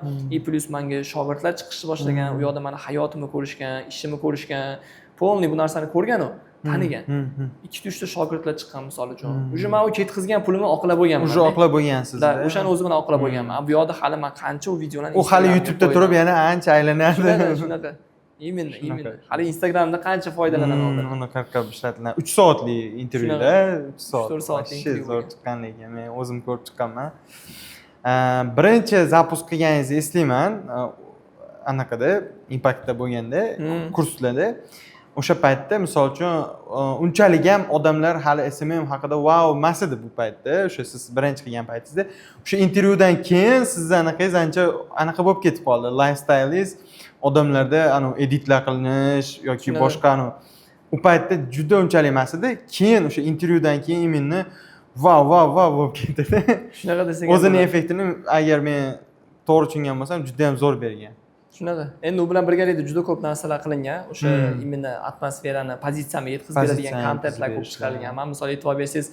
Plus menga shogirdlar chiqishni boshlagan. U yoqda meni hayotimni ko'rishgan, ishimni ko'rishgan. Polni bu narsani ko'rgan u, tanigan. 2-3 ta shogirdlar chiqqan misol uchun. Uje men u ketkizgan pulimni oqlab bo'lganman. Uje oqlab bo'lgansiz-da. O'shani o'zi bilan oqlab bo'lganman. Bu yoqda hali men qancha u videolarni u hali YouTube'da turib yana ancha aylanadi. Shunaqa. Именно. Hali Instagramda qancha foydalanadi. Uni qirqib ishlatilgan 3 soatli intervyuda 3 soat. 4 soatli intervyu. Zo'r chiqqan lekin men o'zim ko'rib chiqqanman. Birinchi zapusк qilganingizni eslayman. Anaqada Impactda bo'lganda, kurslarda. O'sha paytda misol uchun unchalik ham odamlar hali SMM haqida wow emas edi bu paytda. O'sha siz birinchi qilgan paytingizda. O'sha intervyudan keyin sizni anaqangiz ancha anaqa bo'lib ketib qoldi. Lifestyle'ingiz odamlarda editlar qilinish yoki boshqa u paytda juda unchalik emas edi. Keyin o'sha intervyudan keyin menni wow bo'lib ketdi. Shunaqa desak, o'zini effektini agar men to'g'ri tushungan bo'lsam juda ham zo'r bergan. Shunaqa. Endi u bilan birgalikda juda ko'p narsalar qilingan. O'sha imенно atmosferani, pozitsiyani yetkazib beradigan kontentlar ko'p chiqarilgan. Men misol e'tibor bersangiz,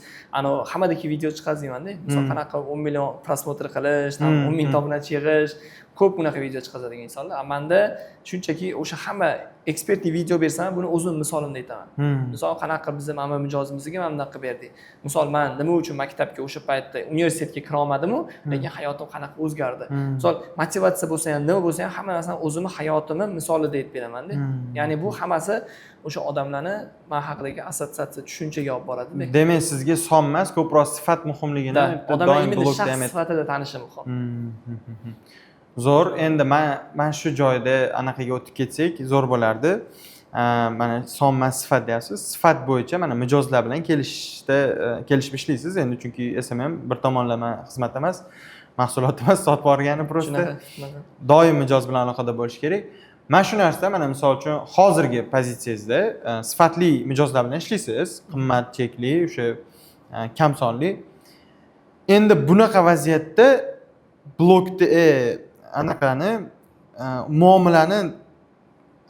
hammadagi video chiqazaman-da. Misol qanaqa 10 million prosmotr qilish, 10 ming obunachi yig'ish, ko'p bunaqa video chiqazadigan insonlar. Menda shunchaki o'sha hamma ekspertli video bersam, buni o'zim misolimda aytaman. Misol qanaqa bizni mana mijozimizga mana bunaqa berdik. Misol men nima uchun maktabga o'sha paytda universitetga kira olmadim-u, lekin hayotim qanaqa o'zgardi. Misol motivatsiya bo'lsa ham, nima bo'lsa ham hamma narsani o'zimni hayotimni misolida aytib beraman-da. Ya'ni bu hammasi o'sha odamlarni men haqidagi assotsiatsiya tushunchaga olib boradi. Demak, sizga son emas, ko'proq sifat muhimligini doim blogda sifatida tanishi muhim. Zo'r. Endi men shu joyda anaqaga o'tib ketsak, zo'r bo'lardi. Mana son emas, sifat deyapsiz. Sifat bo'yicha mana mijozlar bilan kelishib ishlaysiz. Endi chunki SMM bir tomonlama xizmat emas, mahsulot emas, sotib borgani prosta. Doim mijoz bilan aloqada bo'lish kerak. Men shu narsa mana misol uchun hozirgi pozitsiyangizda sifatli mijozlar bilan ishlaysiz, qimmat chekli, o'sha kam sonli. Endi bunaqa vaziyatda blogda anaqani muomalani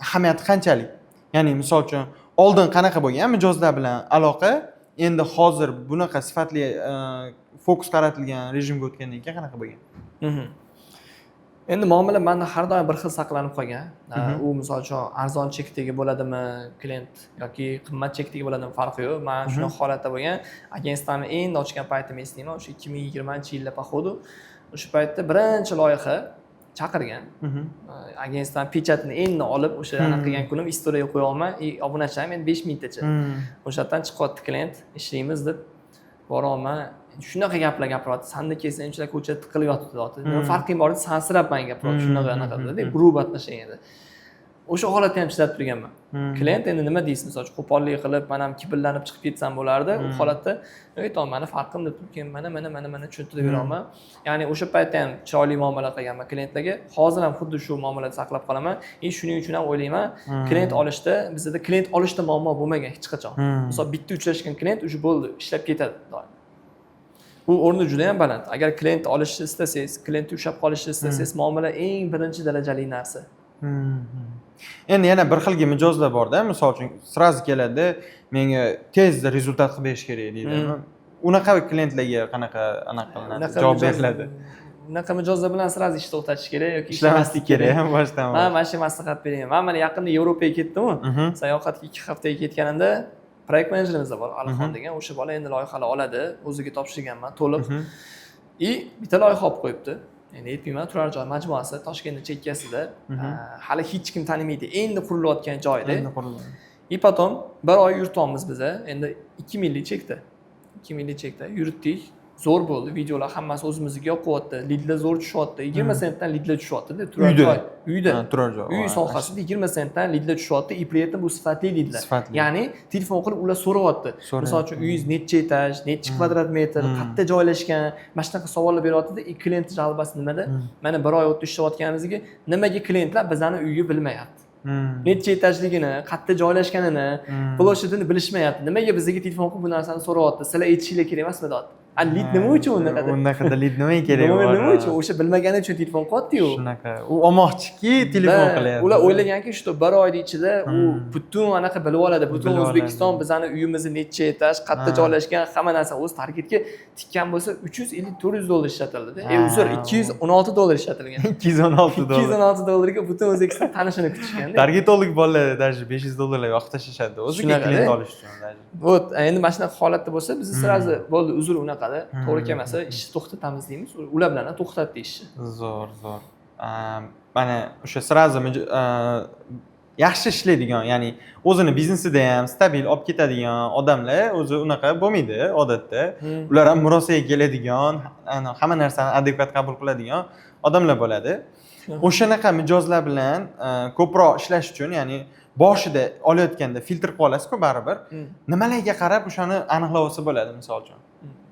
ahamiyati qanchalik? Ya'ni misol uchun oldin qanaqa bo'lgan mijozlar bilan aloqa, endi hozir bunaqa sifatli fokus qaratilgan rejimga o'tgandan keyin qanaqa bo'lgan? Endi muomala menda har doim bir xil saqlanib qolgan. U misol uchun arzon chekdagi bo'ladimi, klient yoki qimmat chekdagi bo'ladimi farqi yo'q. Men shunaqa holatda bo'lgan. Agentsiyani endi ochgan paytimni eslayman, o'sha 2020-yilda походу. O'sha paytda birinchi loyiha chaqirgan. Agensiyaning pechatini endi olib, o'sha anaqa qilgan kunim istoriyaga qo'ya olmay, obunachilarim endi 5000 tacha. O'shadan chiqyapti klient, ishlaymiz deb boraman. Shunaqa gaplar gapiryapti. Sanda kelsa unchalar ko'chada tiqilib yotibdi. Nima farqing bor deb sansirab menga gapiryapti. Shunaqa anaqada, grup atlashan edi. O'sha holatda ham chidab turganman. Klient endi nima deysiz, misol uchun qo'pollik qilib, men ham kibrlanib chiqib ketsam bo'lardi. U holatda aytdim, meni farqim deb turgan, mana tushuntirib beraman. Ya'ni o'sha paytda ham chiroyli muomala qilganman klientlarga. Hozir ham xuddi shu muomalani saqlab qolaman. Shuning uchun ham o'ylayman, klient olishda bizda klient olishda muammo bo'lmagan hech qachon. Misol bitta uchrashgan klient o'sha bo'ldi, ishlab ketadi doim. Bu o'rni juda ham baland. Agar klient olishni istasangiz, klientni ushlab qolishni istasangiz, muomala eng birinchi darajali narsa. Endi yana bir xilga mijozlar bor-da, misol uchun sразу keladi, menga tezda rezultat qilib berish kerak deydi. Unaqa klientlarga qanaqa javob beriladi? Unaqa mijozlar bilan sразу ishni to'xtatish kerak yoki ishlamaslik kerak ham boshdan. Men mana shu maslahat beraman. Men mana yaqinda Yevropaga ketdim-ku. Sayohatga 2 haftaga ketganimda proyekt menejerimiz bor, Alixon degan. O'sha bola endi loyihalar oladi, o'ziga topshirganman to'liq. Bitta loyiha olib qo'yibdi. Endi aytmayman, turar joy majmuasi Toshkentning chekkasida, hali hech kim tanimaydi, endi qurilayotgan joyda. Endi quriladi. Potom bir oy yurtamiz biz. Endi 2 millik chekda. 2 millik chekda yuritdik. zo'r bo'ldi. Videolar hammasi o'zimizga yoqyapti. Lidlar zo'r tushyapti. 20 sentdan lidlar tushyapti-da. Uyda. Turar joy. Uy sohasida 20 sentdan lidlar tushyapti. И при этом bu sifatli lidlar. Ya'ni telefon qilib ular so'rayapti. Misol uchun uyingiz necha etaj, necha kvadrat metr, qayerda joylashgan, mana shunaqa savollar beryapti-da. Klient jalbasi nimada? Mana bir oy o'tib ishlayotganimizga nimaga klientlar bizani uyni bilmayapti? Necha etajligini, qayerda joylashganini, ploshadini bilishmayapti. Nimaga bizga telefon qilib bu narsani so'rayapti? Sizlar aytishinglar kerak emasmi deyapti. Lid nima uchun unaqada? Unaqada lid nima kerak bor? Nima uchun? O'sha bilmagani uchun telefon qilyapti-yu. Shunaqa. U olmoqchiki telefon qilyapti. Ular o'ylaganki, shu bir oyning ichida u butun anaqa bilib oladi. Butun O'zbekiston bizani uyimizni necha etaj, qayerda joylashgan, hamma narsa o'z targetga tikkan bo'lsa 350-400 dollar ishlatildi-da. Uzr, $216 ishlatilgan. $216 butun O'zbekiston tanishini kutishgan-da. Targetolog bolalar даже $500 yoqib tashlashadi. O'ziga klient olish uchun. Вот, endi mana shunaqa holatda bo'lsa, biz sразу bo'ldi, uzr unaqa to'g'ri kelmasa ishni to'xtatamiz deymiz. Ular bilan to'xtatdi ishni. Zo'r. Mana o'sha sразу yaxshi ishlaydigan, ya'ni o'zini biznesida ham stabil olib ketadigan odamlar o'zi unaqa bo'lmaydi odatda. Ular ham murosaga keladigan, hamma narsani adekvat qabul qiladigan odamlar bo'ladi. O'shanaqa mijozlar bilan ko'proq ishlash uchun, ya'ni boshida olayotganda filtr qilib olasiz-ku baribir. Nimalarga qarab o'shani aniqlab olsa bo'ladi, misol uchun.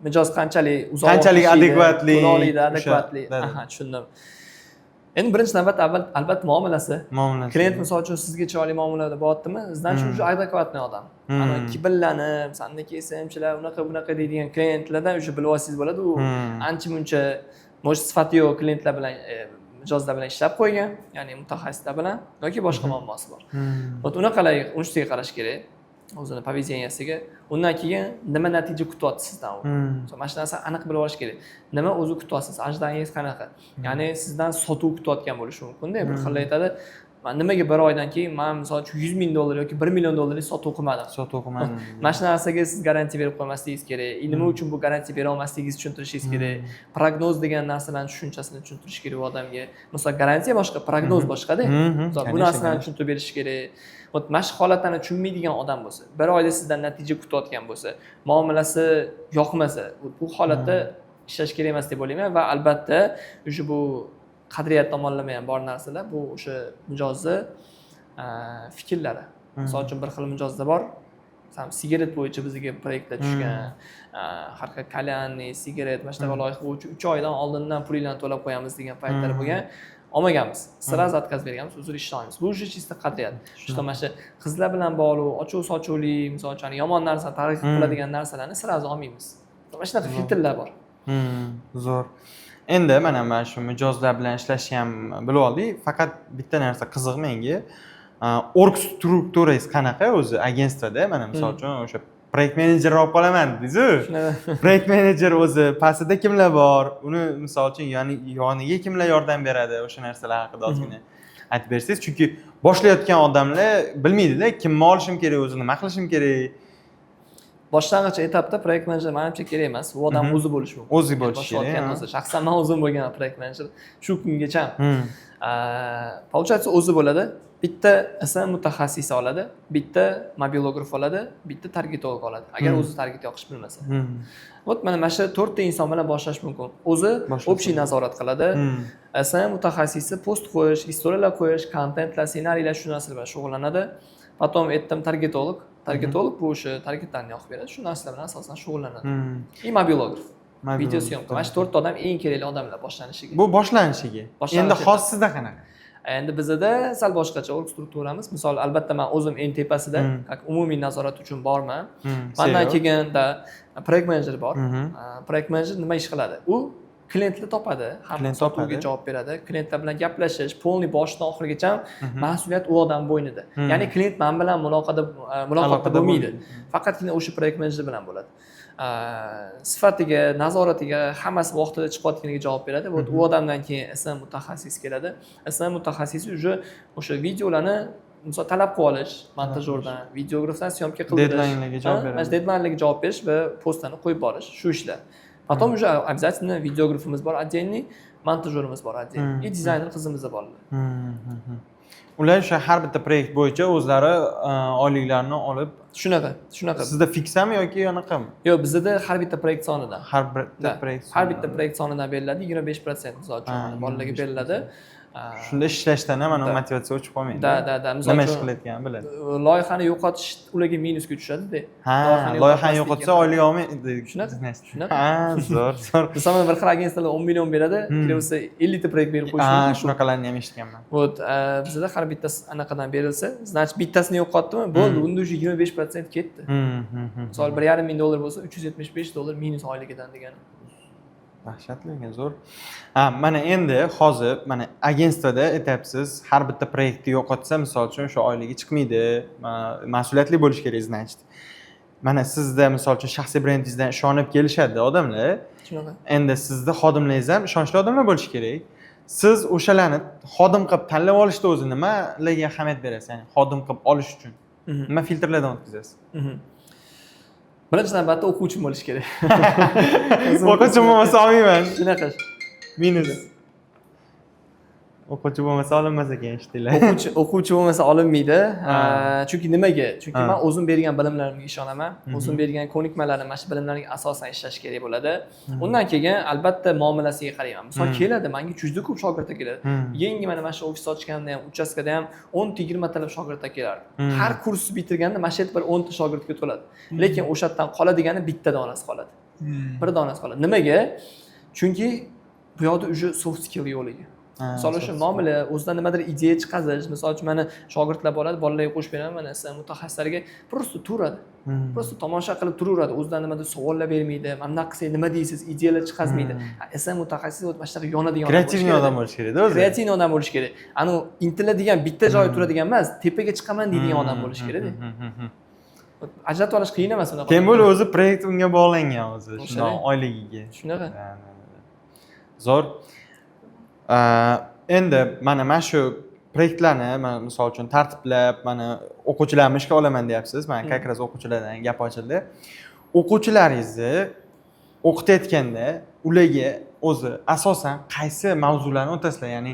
Mijoz qanchalik uzoq, qanchalik adekvatli, Aha, tushundim. Endi birinchi navbatda albatta muomalasi. Klient misol uchun sizga chiroyli muomalada bo'lyaptimi? Sizdan shu adekvatni odam. Ana kibillanib, sanda kesimchilar, unaqa deydigan klientlardan o'sha bilib olsangiz bo'ladi. U ancha-muncha mo'sh sifati yo'q klientlar bilan mijozlar bilan ishlab qo'ygan, ya'ni mutaxassislar bilan yoki boshqa muammosi bor. Unaqalarga unisiga qarash kerak. O'zini poviziyaniyasiga. Undan keyin nima natija kutyapti sizdan u? Mana shu narsani aniq bilib olish kerak. Nima o'zi kutyapsiz? Ajdaningiz qanaqa? Ya'ni sizdan sotuv kutayotgan bo'lishi mumkin-da. Bir xil aytadi, men nimaga bir oydan keyin men misol uchun $100,000 yoki $1 million sotuv qilmadim. Mana shu narsaga siz garantiya berib qo'ymasligingiz kerak. Nima uchun bu garantiya bera olmasligingizni tushuntirishingiz kerak. Prognoz degan narsalarning tushunchasini tushuntirish kerak odamga. Misol garantiya boshqa, prognoz boshqa-da. Bu narsalarni tushuntirib berish kerak. Mana shu holatlarni tushunmaydigan odam bo'lsa, bir oyda sizdan natija kutayotgan bo'lsa, muomalasi yoqmasa, bu holatda ishlash kerak emas deb o'ylayman va albatta o'sha bu qadriyat tomonlama ham bor narsalar, bu o'sha mijozni fikrlari. Misol uchun bir xil mijozlar bor, sigaret bo'yicha bizga proyektlar tushgan, har xil kalyanli, sigaret, mana shunaqa loyiha bo'yicha 3 oydan oldindan pulinglarni to'lab qo'yamiz degan paytlar bo'lgan. Olmaganmiz. Sразу отказ berganmiz, uzr ishlaymiz. Bu o'sha chista qadriyat. Shu mana shu qizlar bilan bog'liq, ochuv-sochuvli, misol uchun yomon narsa targ'ib qiladigan narsalarni sразу olmaymiz. Mana shunaqa filtrlar bor. Zo'r. Endi mana shu mijozlar bilan ishlashni ham bilib oldik. Faqat bitta narsa qiziq menga. Org strukturangiz qanaqa o'zi agentствоda? Mana misol uchun o'sha proyekt menejerni olib qolaman dedingiz-ku. Proyekt menejer o'zi pastida kimlar bor? Uni misol uchun yoniga kimlar yordam beradi? O'sha narsalar haqida ozgina aytib bersangiz, chunki boshlayotgan odamlar bilmaydi-da, kimni olishim kerak, o'zi nima qilishim kerak. Boshlang'ich etapda proyekt menejer menimcha kerak emas. U odam o'zi bo'lishi mumkin. O'zi bo'lishi kerak. Shaxsan men o'zim bo'lgan proyekt menejer shu kungacha получается o'zi bo'ladi. Bitta ism mutaxassisi oladi, bitta mobilograf oladi, bitta targetolog oladi. Agar o'zi target yoqish bilmasa. Вот mana shu 4 ta inson bilan boshlash mumkin. O'zi общий nazorat qiladi. Ism mutaxassisi post qo'yish, istoriyalar qo'yish, kontentlar, ssenariylar shu narsalar bilan shug'ullanadi. Potom aytdim targetolog. Targetolog bu o'sha targetlarni yoqib beradi. Shu narsalar bilan asosan shug'ullanadi. И mobilograf. Video syomka. Mana shu 4 ta odam eng kerakli odamlar boshlanishiga. Bu boshlanishiga. Endi hozir sizda qanaqa? Endi bizda sal boshqacha org strukturamiz. Misol albatta men o'zim eng tepasida, umumiy nazorat uchun borman. Mendan keyinda proyekt menejer bor. Proyekt menejer nima ish qiladi? U klientni topadi, hamma sotuvga javob beradi. Klientlar bilan gaplashish, polni boshidan oxirigacha mas'uliyat u odam bo'ynida. Ya'ni klient men bilan muloqotda bo'lmaydi. Faqatgina o'sha proyekt menejer bilan bo'ladi. Sifatiga, nazoratiga, hammasi vaqtida chiqayotganiga javob beradi. U odamdan keyin ism mutaxassis keladi. Ism mutaxassisi o'sha videolarni misol talab qilib olish, montajyordan, videografdan syomka qildirish, deadlinelarga javob berish, deadlinelarga javob berish va postlarni qo'yib borish, shu ishlar. Потом уже обязательно videografimiz bor отдельный, montajyorimiz bor отдельный, и dizayner qizimiz bor. Ular o'sha har bitta proyekt bo'yicha o'zlari oyliklarini olib, Shunaqa. sizda fiksami yoki anaqami? Yo'q, bizda har bitta proyekt sonidan. Har bitta proyekt. Har bitta proyekt sonidan beriladi, 25% misol uchun bolalarga beriladi. Shunda ishlashdan ham ana motivatsiya o'chib qolmaydi. Da. Misol Nima ish uchun qilayotganini biladi. loyihani yo'qotish ularga minusga tushadi-da. Ha, loyihani yo'qotsa oylik olmaydi. Shunaqa. Ha, zo'r. Misol bir xil agentliklar 10 million beradi, kelsa 50 ta proyekt berib qo'yish mumkin. Shunaqalarni ham eshitganman. Вот, bizda har bittasi anaqadan berilsa, значит bittasini yo'qotdimi, bo'ldi, unda уже 25% ketdi. Misol $1,5 bo'lsa, $375 minus oyligidan degani. Dahshatli ekan, zo'r. Ha, mana endi hozir mana agentstvada aytayapsiz, har bitta proyektni yo'qotsa, misol uchun o'sha oyligi chiqmaydi, mas'uliyatli bo'lish kerak, значит. Mana sizda misol uchun shaxsiy brendingizdan ishonib kelishadi odamlar. Shunaqa. Endi sizda xodimlaringiz ham ishonchli odamlar bo'lishi kerak. Siz o'shalarni xodim qilib tanlab olishda o'zi nimalarga ahamiyat berasiz? Ya'ni xodim qilib olish uchun nima filtrlardan o'tkazasiz? Birinchi navbatda o'quvchi bo'lish kerak. O'quvchi bo'lmasa olmayman. Shunaqa. Minus. O'quvchi bo'lmasa olinmas ekan eshitdinglar. O'quvchi bo'lmasa olinmaydi. Chunki nimaga? Chunki men o'zim bergan bilimlarimga ishonaman. O'zim bergan ko'nikmalarim, mana shu bilimlarga asosan ishlash kerak bo'ladi. Undan keyin albatta muomalasiga qarayman. Misol keladi, menga juda ko'p shogirdlar keladi. Yangi mana shu ofis ochganda ham, uchastkada ham 10-20 talab shogirdlar kelardi. Har kursni bitirganda mana shu yerda bir 10 ta shogirdga to'ladi. Lekin o'sha yerdan qoladigani bitta donasi qoladi. Bir donasi qoladi. Nimaga? Chunki bu yoqda уже soft skill yo'qligi. Misol uchun muomala, o'zidan nimadir ideya chiqazish, misol uchun mana shogirdlar bo'ladi, bolalarga qo'shib beraman, mana siz mutaxassislarga prosta turadi. Prosta tomosha qilib turaveradi, o'zidan nimadir savollar bermaydi, mana bunaqa qilsak nima deysiz, ideyalar chiqazmaydi. Esa mutaxassis mana shunaqa yonadigan kreativniy odam bo'lish kerak-da o'zi. Kreativniy odam bo'lish kerak. Ani intiladigan, bitta joyda turadigan emas, tepaga chiqaman deydigan odam bo'lish kerak-da. Ajratib olish qiyin emas unaqa. Keyin bo'lib o'zi proyekt unga bog'langan o'zi, shunday oyligiga. Shunaqa. Zo'r. Endi mana shu proyektlarni mana misol uchun tartiblab, mana o'quvchilarni ishga olaman deyapsiz. Mana как раз o'quvchilardan gap ochildi. O'quvchilaringizni o'qitayotganda ularga o'zi asosan qaysi mavzularni o'tasizlar? Ya'ni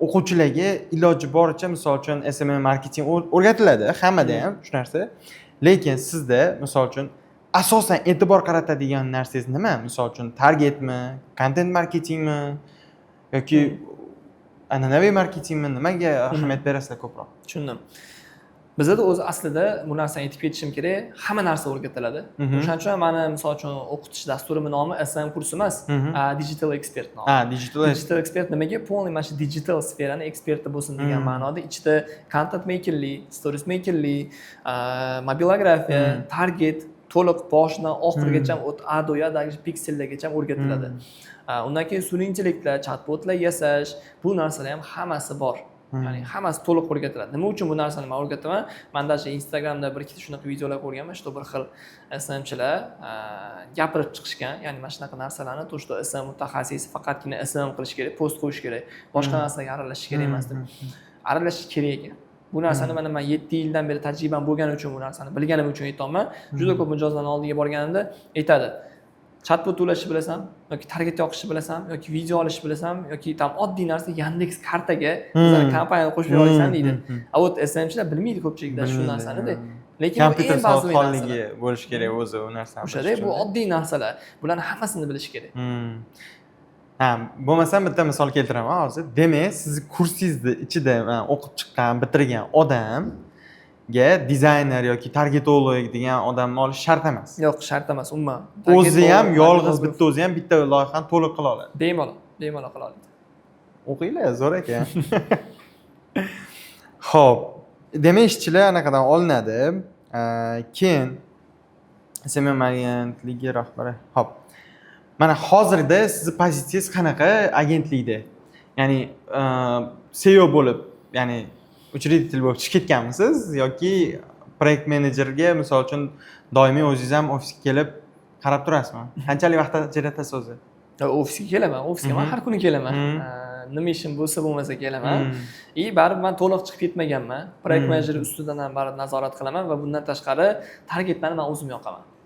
o'quvchilarga iloji boricha misol uchun SMM marketing o'rgatiladi, hammada ham shu narsa. Lekin sizda misol uchun asosan e'tibor qaratadigan narsangiz nima? Misol uchun targetmi, content marketingmi yoki an'anaviy marketingmi, nimaga ahamiyat berasizlar ko'proq? Tushundim. Bizda o'zi aslida bu narsani aytib ketishim kerak, hamma narsa o'rgatiladi. O'shaning uchun meni misol uchun o'qitish dasturimning nomi SMM kursi emas, Digital Expert nomi. Digital Expert nimaga? Polniy mana shu digital sferani eksperti bo'lsin degan ma'noda ichida content makerlik, stories makerlik, mobilografiya, target to'liq boshidan oxirigacha A do yadagi piksellargacha o'rgatiladi. Undan keyin sun'iy intellektlar, chatbotlar yasash, bu narsalar ham hammasi bor. Ya'ni hammasi to'liq o'rgatiladi. Nima uchun bu narsani men o'rgataman? Menda Instagramda bir ikkita shunaqa videolar ko'rganman, shu bir xil SMMchilar gapirib chiqishgan. Ya'ni mana shunaqa narsalarni to что SMM mutaxassis faqatgina SMM qilish kerak, post qo'yish kerak, boshqa narsaga aralashish kerak emas deb. Aralashish kerak ekan. Bu narsani mana men 7 yildan beri tajribam bo'lgani uchun bu narsani bilganim uchun aytayapman. Juda ko'p mijozlarning oldiga borganimda aytadi: chatbot ulashni bilasam, yoki target yoqishni bilasam, yoki video olishni bilasam, yoki tam oddiy narsa Yandex kartaga bizning kompaniyani qo'shib olasan deydi. A вот SMMchilar bilmaydi ko'pchilikda shu narsani-da. Lekin kompyuter soatxonligi bo'lish kerak o'zi u narsani. O'shada bu oddiy narsalar. Bularni hammasini bilish kerak. Ha, bo'lmasam bitta misol keltiraman hozir. Demak, sizni kursingizni ichida o'qib chiqqan, bitirgan odamga dizayner yoki targetolog degan odamni olish shart emas. Yo'q, shart emas, umuman. O'zi ham yolg'iz bitta o'zi ham bitta loyihani to'liq qila oladi. Bemalol qila oladi. O'qinglar, zo'r ekan. Xo'p, demak ishchilar anaqadan olinadi. Keyin SMM agentligi rahbari. Xo'p. Mana hozirda sizni pozitsiyangiz qanaqa agentlikda? Ya'ni CEO bo'lib, ya'ni uchredитель bo'lib chiqib ketganmisiz yoki proyekt menejerga misol uchun doimiy o'zingiz ham ofisga kelib qarab turasizmi? Qanchalik vaqt ajratasiz o'zi? Ofisga kelaman, ofisga men har kuni kelaman. Nima ishim bo'lsa bo'lmasa kelaman. Baribir men to'liq chiqib ketmaganman. Proyekt menejeri ustidan ham baribir nazorat qilaman va bundan tashqari targetlarni men o'zim yoqaman.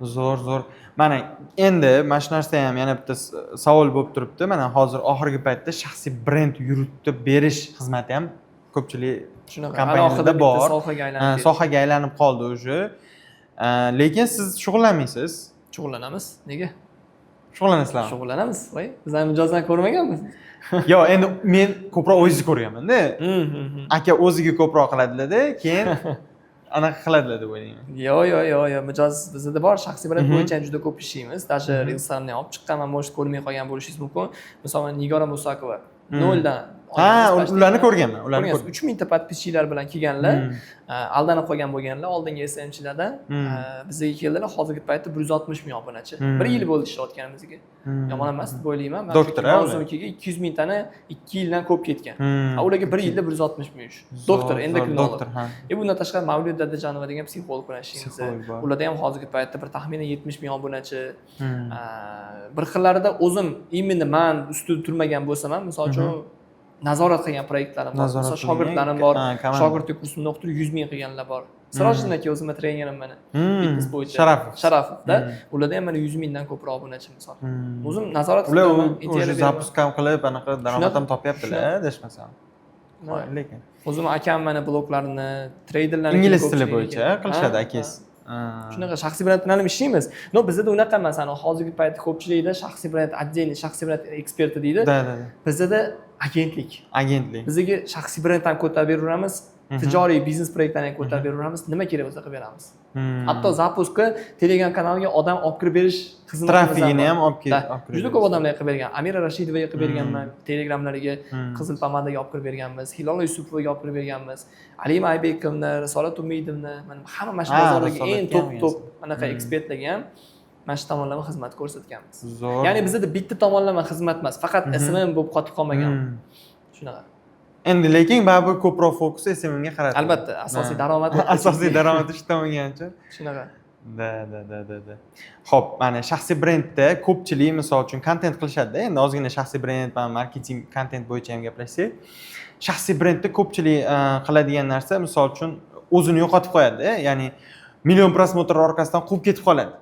Zo'r. Mana endi mana shu narsa ham yana bitta savol bo'lib turibdi. Mana hozir oxirgi paytda shaxsiy brend yuritib berish xizmati ham ko'pchilik Shunaqa kompaniyalarda bor. sohaga aylanib Sohaga aylanib qoldi уже. Lekin siz shug'ullanmaysiz. shug'ullanamiz. Nega? Shug'ullanasizlarmi? Shug'ullanamiz. Voy, bizlar mijozdan ko'rmaganmiz. Yo'q, endi men ko'proq o'zingizni ko'ryapman-da. Aka o'ziga ko'proq qiladilar-da, keyin anaqa qiladilar deb o'ylayman. Yo'q, mijoz bizda bor. Shaxsiy brend bo'yicha ham juda ko'p ishlaymiz. Даже Instagramdan olib chiqqanman, может ko'rmay qolgan bo'lishingiz mumkin. Masalan, Nigora Musakova 0 dan ularni ko'rganman. Ularni 3000 ta podpischilar bilan kelganlar, aldanib qolgan bo'lganlar, oldingi SMchilardan bizga keldilar. Hozirgi paytda 160 ming obunachi. 1 yil bo'ldi ishlayotganimizga. Yomon emas deb o'ylayman. Doktor o'zimnikiga 200 ming tani 2 yildan ko'p ketgan. Ularga 1 yilda 160 ming. Doktor, endokrinolog. Bundan tashqari Mavlud Dadajonova degan psixolog bilan ishlaymiz. Ularda ham hozirgi paytda bir taxminan 70 ming obunachi. Bir xillarida o'zim именно men ustida turmagan bo'lsam ham, misol uchun nazorat qilgan proyektlarim bor. Masalan, shogirdlarim bor. Shogirdlik kursini o'qitib 100 ming qilganlar bor. Sirojin aka o'zimga trenerim mana. Fitness bo'yicha. Sharafovda. Ularda ham mana 100 mingdan ko'proq obunachi misol. O'zim nazorat qilaman, ular zapus ham qilib, anaqa daromad ham topyaptilar, deshmasam. Lekin o'zim akam mana bloglarini, treyderlarni ingliz tili bo'yicha qilishadi akangiz. Shunaqa shaxsiy brend bilan ham ishlaymiz. No, bizda unaqa emas. Hozirgi paytda ko'pchilikda shaxsiy brend отдельный, shaxsiy brend eksperti deydi. Bizda agentlik. Bizga shaxsiy brend ham ko'tarib beraveramiz, tijoriy biznes proyektlarni ham ko'tarib beraveramiz. Nima kerak bo'lsa qilib beramiz. Hatto zapuskka Telegram kanaliga odam olib kirib berish trafigini ham olib kirib. Juda ko'p odamlarga qilib bergan. Amira Rashidovaga qilib berganman, Telegramlariga Qizil pomadaga olib kirib berganmiz, Hilola Yusupovaga olib kirib berganmiz, Alima Aybekovni, Risolat Umidovni, mana hamma mana shu bozordagi eng top anaqa ekspertlarga ham mana shu tomonlama xizmat ko'rsatganmiz. Ya'ni bizda bitta tomonlama xizmat emas, faqat SMM bo'lib qotib qolmagan. Shunaqa. Endi lekin baribir ko'proq fokus SMMga qaratiladi. Albatta, asosiy daromad shu tomongacha. Shunaqa. Da. Xo'p, mana shaxsiy brendda ko'pchilik misol uchun kontent qilishadi-da. Endi ozgina shaxsiy brend va marketing kontent bo'yicha ham gaplashsak, shaxsiy brendda ko'pchilik qiladigan narsa misol uchun o'zini yo'qotib qo'yadi-da. Ya'ni million prosmotrlar orqasidan quvib ketib qoladi.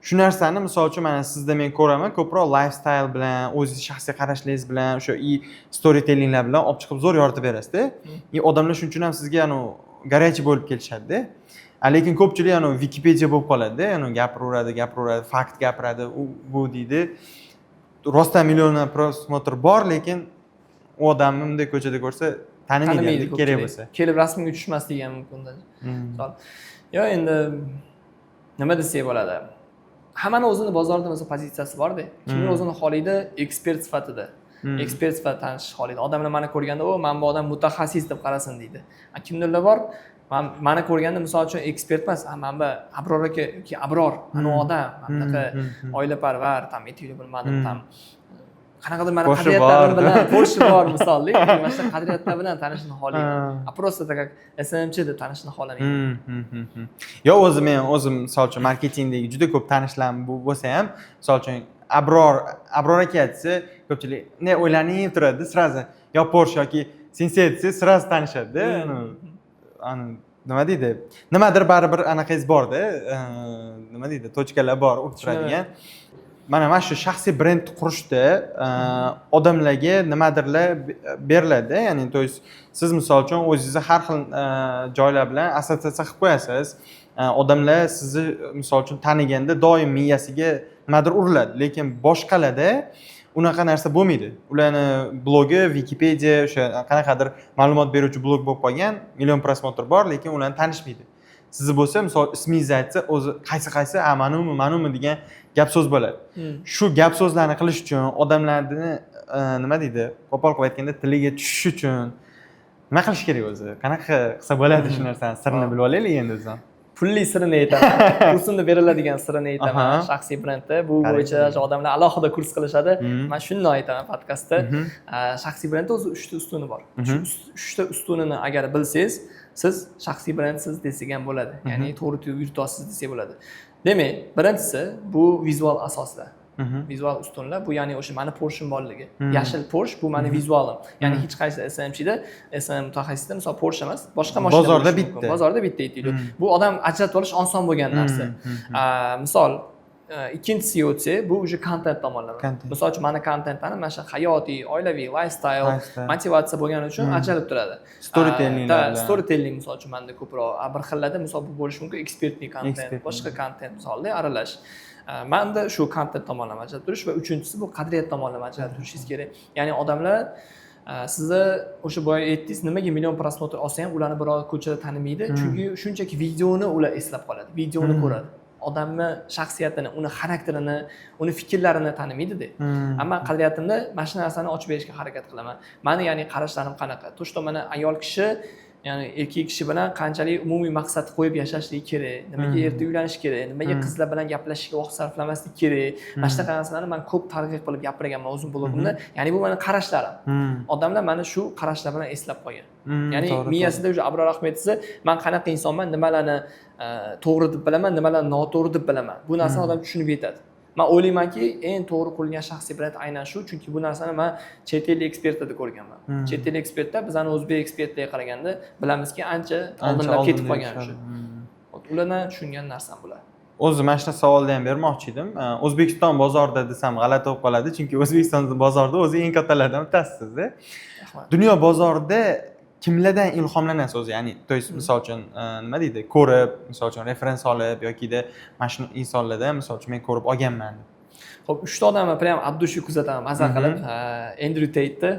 Shu narsani misol uchun mana sizda men ko'raman, ko'proq lifestyle bilan, o'zingiz shaxsiy qarashlaringiz bilan, o'sha storytellinglar bilan olib chiqib zo'r yoritib berasiz-da. Odamlar shuning uchun ham sizga горячий bo'lib kelishadi-da. Lekin ko'pchilik Wikipedia bo'lib qoladi-da, gapiraveradi, fakt gapiradi, bu deydi. Rostdan millionlab prosmotr bor, lekin u odamni bunday ko'chada ko'rsa tanimaydi, kerak bo'lsa. Kelib rasmga tushmasligi ham mumkin. Yo, endi nima desak bo'ladi? Hammani o'zini bozorda o'z pozitsiyasi bor-da. Kimdir o'zini xohlaydi ekspert sifatida. Ekspert sifatida tanishish xohlaydi. Odamlar meni ko'rganda, men bu odam mutaxassis deb qarasin deydi. Kimdirlar bor, meni ko'rganda misol uchun ekspert emas, men bu Abror aka yoki Abror, ana odam, bunaqa oilaparvar, tam etikli bilmadim, tam qanaqadir mana qadriyatlarim bilan Porsche bor misolli, mana shu qadriyatlar bilan tanishishni xohlayman. Просто так SMMchi deb tanishishni xohlamayman. Yo, o'zim misol uchun marketingdagi juda ko'p tanishlarim bo'lsa ham, misol uchun Abror aka aytsa, ko'pchilik ne o'ylanib turadi, sразу yo Porsche yoki Sensei desa, sразу tanishadi-da. Nima deydi? Nimadir baribir anaqangiz bor-da, nima deydi? Tochkalar bor, urib turadigan. Mana shu shaxsiy brend qurishda odamlarga nimadirlar beriladi. Ya'ni to есть siz misol uchun o'zingizni har xil joylar bilan assotsiatsiya qilib qo'yasiz. Odamlar sizni misol uchun taniganda doim miyasiga nimadir uriladi, lekin boshqalarda unaqa narsa bo'lmaydi. Ularni blogi, Wikipedia, o'sha qanaqadir ma'lumot beruvchi blog bo'lib qolgan, million prosmotr bor, lekin ularni tanishmaydi. Sizni bo'lsa, misol ismingizni aytsa, o'zi qaysi, manumi degan gap so'z bo'ladi. Shu gap so'zlarni qilish uchun odamlarni nima deydi, qo'pol qilib aytganda tiliga tushish uchun nima qilish kerak o'zi? Qanaqa qilsa bo'ladi shu narsani sirni bilib olaylik endi o'zim. Pulli sirini aytaman. Kursimda beriladigan sirini aytaman. Shaxsiy brendda bu bo'yicha odamlar alohida kurs qilishadi. Men shuni aytaman podkastda. Shaxsiy brendda o'zi 3 ta ustuni bor. 3 ta ustunini agar bilsangiz, siz shaxsiy brendsiz desak ham bo'ladi. Ya'ni to'g'ri yuritasiz desak bo'ladi. Demak, birinchisi bu vizual asosda. Vizual ustunlar. Bu ya'ni o'sha mani Porsche'm borligi. Yashil Porsche bu mani vizualim. Ya'ni hech qaysi SMMchida, SMM mutaxassisida misol Porsche emas, boshqa mashina Bozorda bo'lishi mumkin. bitta. Bozorda bitta aytaylik. Bu odam ajratib olish oson bo'lgan narsa. Misol ikkinchisiga o'tsak, bu уже kontent tomonlama. Misol uchun mani kontentlarni mana shu hayotiy, oilaviy, lifestyle, motivatsiya bo'lgani uchun ajralib turadi. Storytelling misol uchun menda ko'proq bir xillarda misol bu bo'lishi mumkin, ekspertlik kontent, boshqa kontent misolda aralash. Menda shu kontent tomonlama ajralib turish va uchinchisi bu qadriyat tomonlama ajralib turishingiz kerak. Ya'ni odamlar sizni o'sha boya aytdingiz, nimaga million prosmotr olsa ham ularni biror ko'chada tanimaydi, chunki shunchaki videoni ular eslab qoladi, videoni ko'radi. Odamni shaxsiyatini, uni xarakterini, uni fikrlarini tanimaydi-da. Ammo qadriyatimda mana shu narsani ochib berishga harakat qilaman. Meni ya'ni qarashlarim qanaqa? To'shto mana ayol kishi, ya'ni erkak kishi bilan qanchalik umumiy maqsad qo'yib yashashligi kerak, nimaga erta uylanish kerak, nimaga qizlar bilan gaplashishga vaqt sarflamaslik kerak. Mana shunaqa narsalarni men ko'p targ'ib qilib gapirganman o'zim blogimda. Ya'ni bu meni qarashlarim. Odamlar meni shu qarashlar bilan eslab qolgan. Ya'ni miyasida o'sha Abror Ahmed desa, men qanaqa insonman, nimalarni to'g'ri deb bilaman, nimalarni noto'g'ri deb bilaman. Bu narsani odam tushunib yetadi. Men o'ylaymanki, eng to'g'ri qo'yilgan shaxsiy brend aynan shu, chunki bu narsani men chet el ekspertlarda ko'rganman. Chet el ekspertlar bizani o'zbek ekspertlarga qaraganda bilamizki, ancha oldinlab ketib qolgan shu. Ulardan tushungan narsam bular. O'zim mana shu savolni ham bermoqchi edim. O'zbekiston bozorida desam g'alati bo'lib qoladi, chunki O'zbekiston bozorida o'zi eng kattalardan bittasiz-da. Dunyo bozorida kimlardan ilhomlanasiz o'zi? Ya'ni, misol uchun nima deydi? Ko'rib, misol uchun referens olib yoki-da mana shu insonlardan misol uchun men ko'rib olganman. Xo'p, 3 ta odamni prям от души kuzataman, maza qilib. Andrew Tate'ni,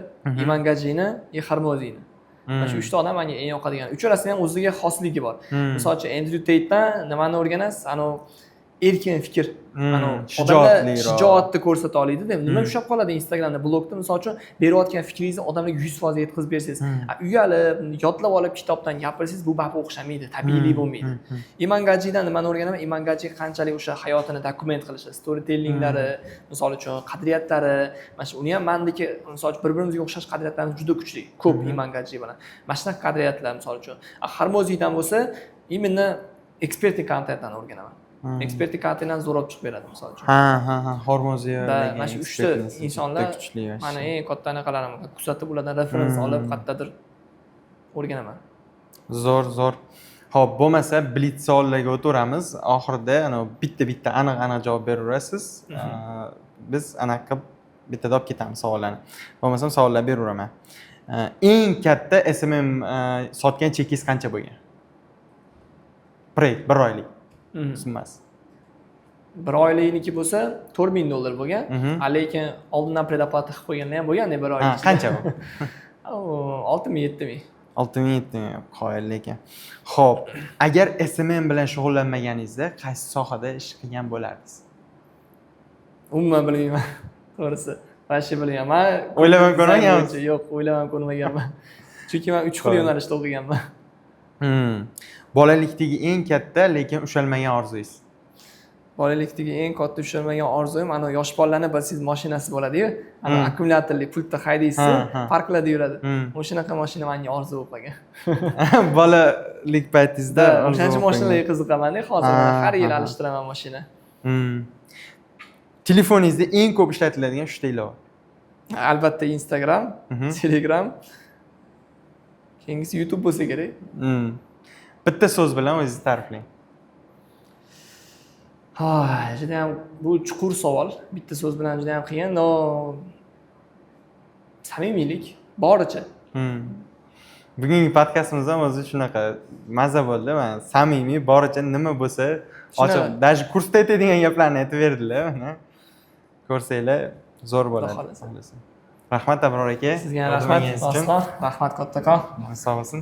Iman Gajini, Harmozini. Mana shu 3 ta odam menga eng yoqadigan. Uchalasining ham o'ziga xosligi bor. Misol uchun Andrew Tate'dan nimani o'rganasiz? Erkin fikr, shijoatni ko'rsata oladi-da. Nima ushlab qoladi Instagramda, blogda misol uchun berayotgan fikringizni odamlarga 100% yetkazib bersangiz, uyalib, yodlab olib kitobdan gapirsangiz, bu bab o'xshamaydi, tabiiylik bo'lmaydi. Iman Gajidan nimani o'rganaman? Iman Gaji qanchalik o'sha hayotini dokument qilishi, storytellinglari, misol uchun qadriyatlari, mana shu uni ham mendagi misol uchun bir-birimizga o'xshash qadriyatlarimiz juda kuchli. Ko'p Iman Gaji bilan. Mana shunaqa qadriyatlar misol uchun. Harmozidan bo'lsa, imенно ekspertlik kontentdan o'rganaman. Ekspertlik kontentdan zo'r olib chiqib beradi misol uchun. Hormoziya degan. Mana shu 3 ta insonlar mana eng katta anaqalarim kuzatib ulardan referens olib qayerdadir o'rganaman. Zo'r. Xo'p, bo'lmasa blitz savollarga o'tamiz. Oxirida bitta aniq javob beraverasiz. Biz anaqa bittada olib ketamiz savollarni. Bo'lmasam savollar beraveraman. Eng katta SMM sotgan chekingiz qancha bo'lgan? Bir oylik. Summasi. Bir oylikniki bo'lsa $4000 bo'lgan. Lekin oldindan predoplata qilib qo'yganda ham bo'lganda bir oylik. Qancha bu? 6000-7000. 6000 qoyil lekin. Xo'p, agar SMM bilan shug'ullanmaganingizda qaysi sohada ish qilgan bo'lardingiz? Umuman bilmayman. To'g'risi, vashi bilmayman. O'ylamay ko'rmagansiz? Yo'q, o'ylamay ko'rmaganman. Chunki men 3 xil yo'nalishda o'qiganman. Bolalikdagi eng katta lekin ushalmagan orzungiz? Bolalikdagi eng katta ushalmagan orzum ana yosh bolalarning bilsangiz mashinasi bo'ladi-yu, ana akkumulyatorli pultda haydaysiz, parklarda yuradi. O'shanaqa mashina menga orzu bo'lib qolgan. Bolalik paytingizda o'shancha mashinalarga qiziqaman-da, hozir har yil alishtiraman mashina. Telefoningizda eng ko'p ishlatiladigan 3 ta ilova? Albatta Instagram, Telegram, keyingisi YouTube bo'lsa kerak. Bitta so'z bilan o'zingizni ta'riflang. Juda ham bu chuqur savol. Bitta so'z bilan juda ham qiyin. Samimiylik boricha. Bugungi podkastimiz ham o'zi shunaqa mazza bo'ldi. Men samimiy boricha nima bo'lsa, ochiq, даже kursda aytadigan gaplarni aytib berdilar, mana. Ko'rsanglar zo'r bo'ladi. Rahmat Abror aka. Sizga rahmat. Rahmat kattakon. Sog' bo'lsin.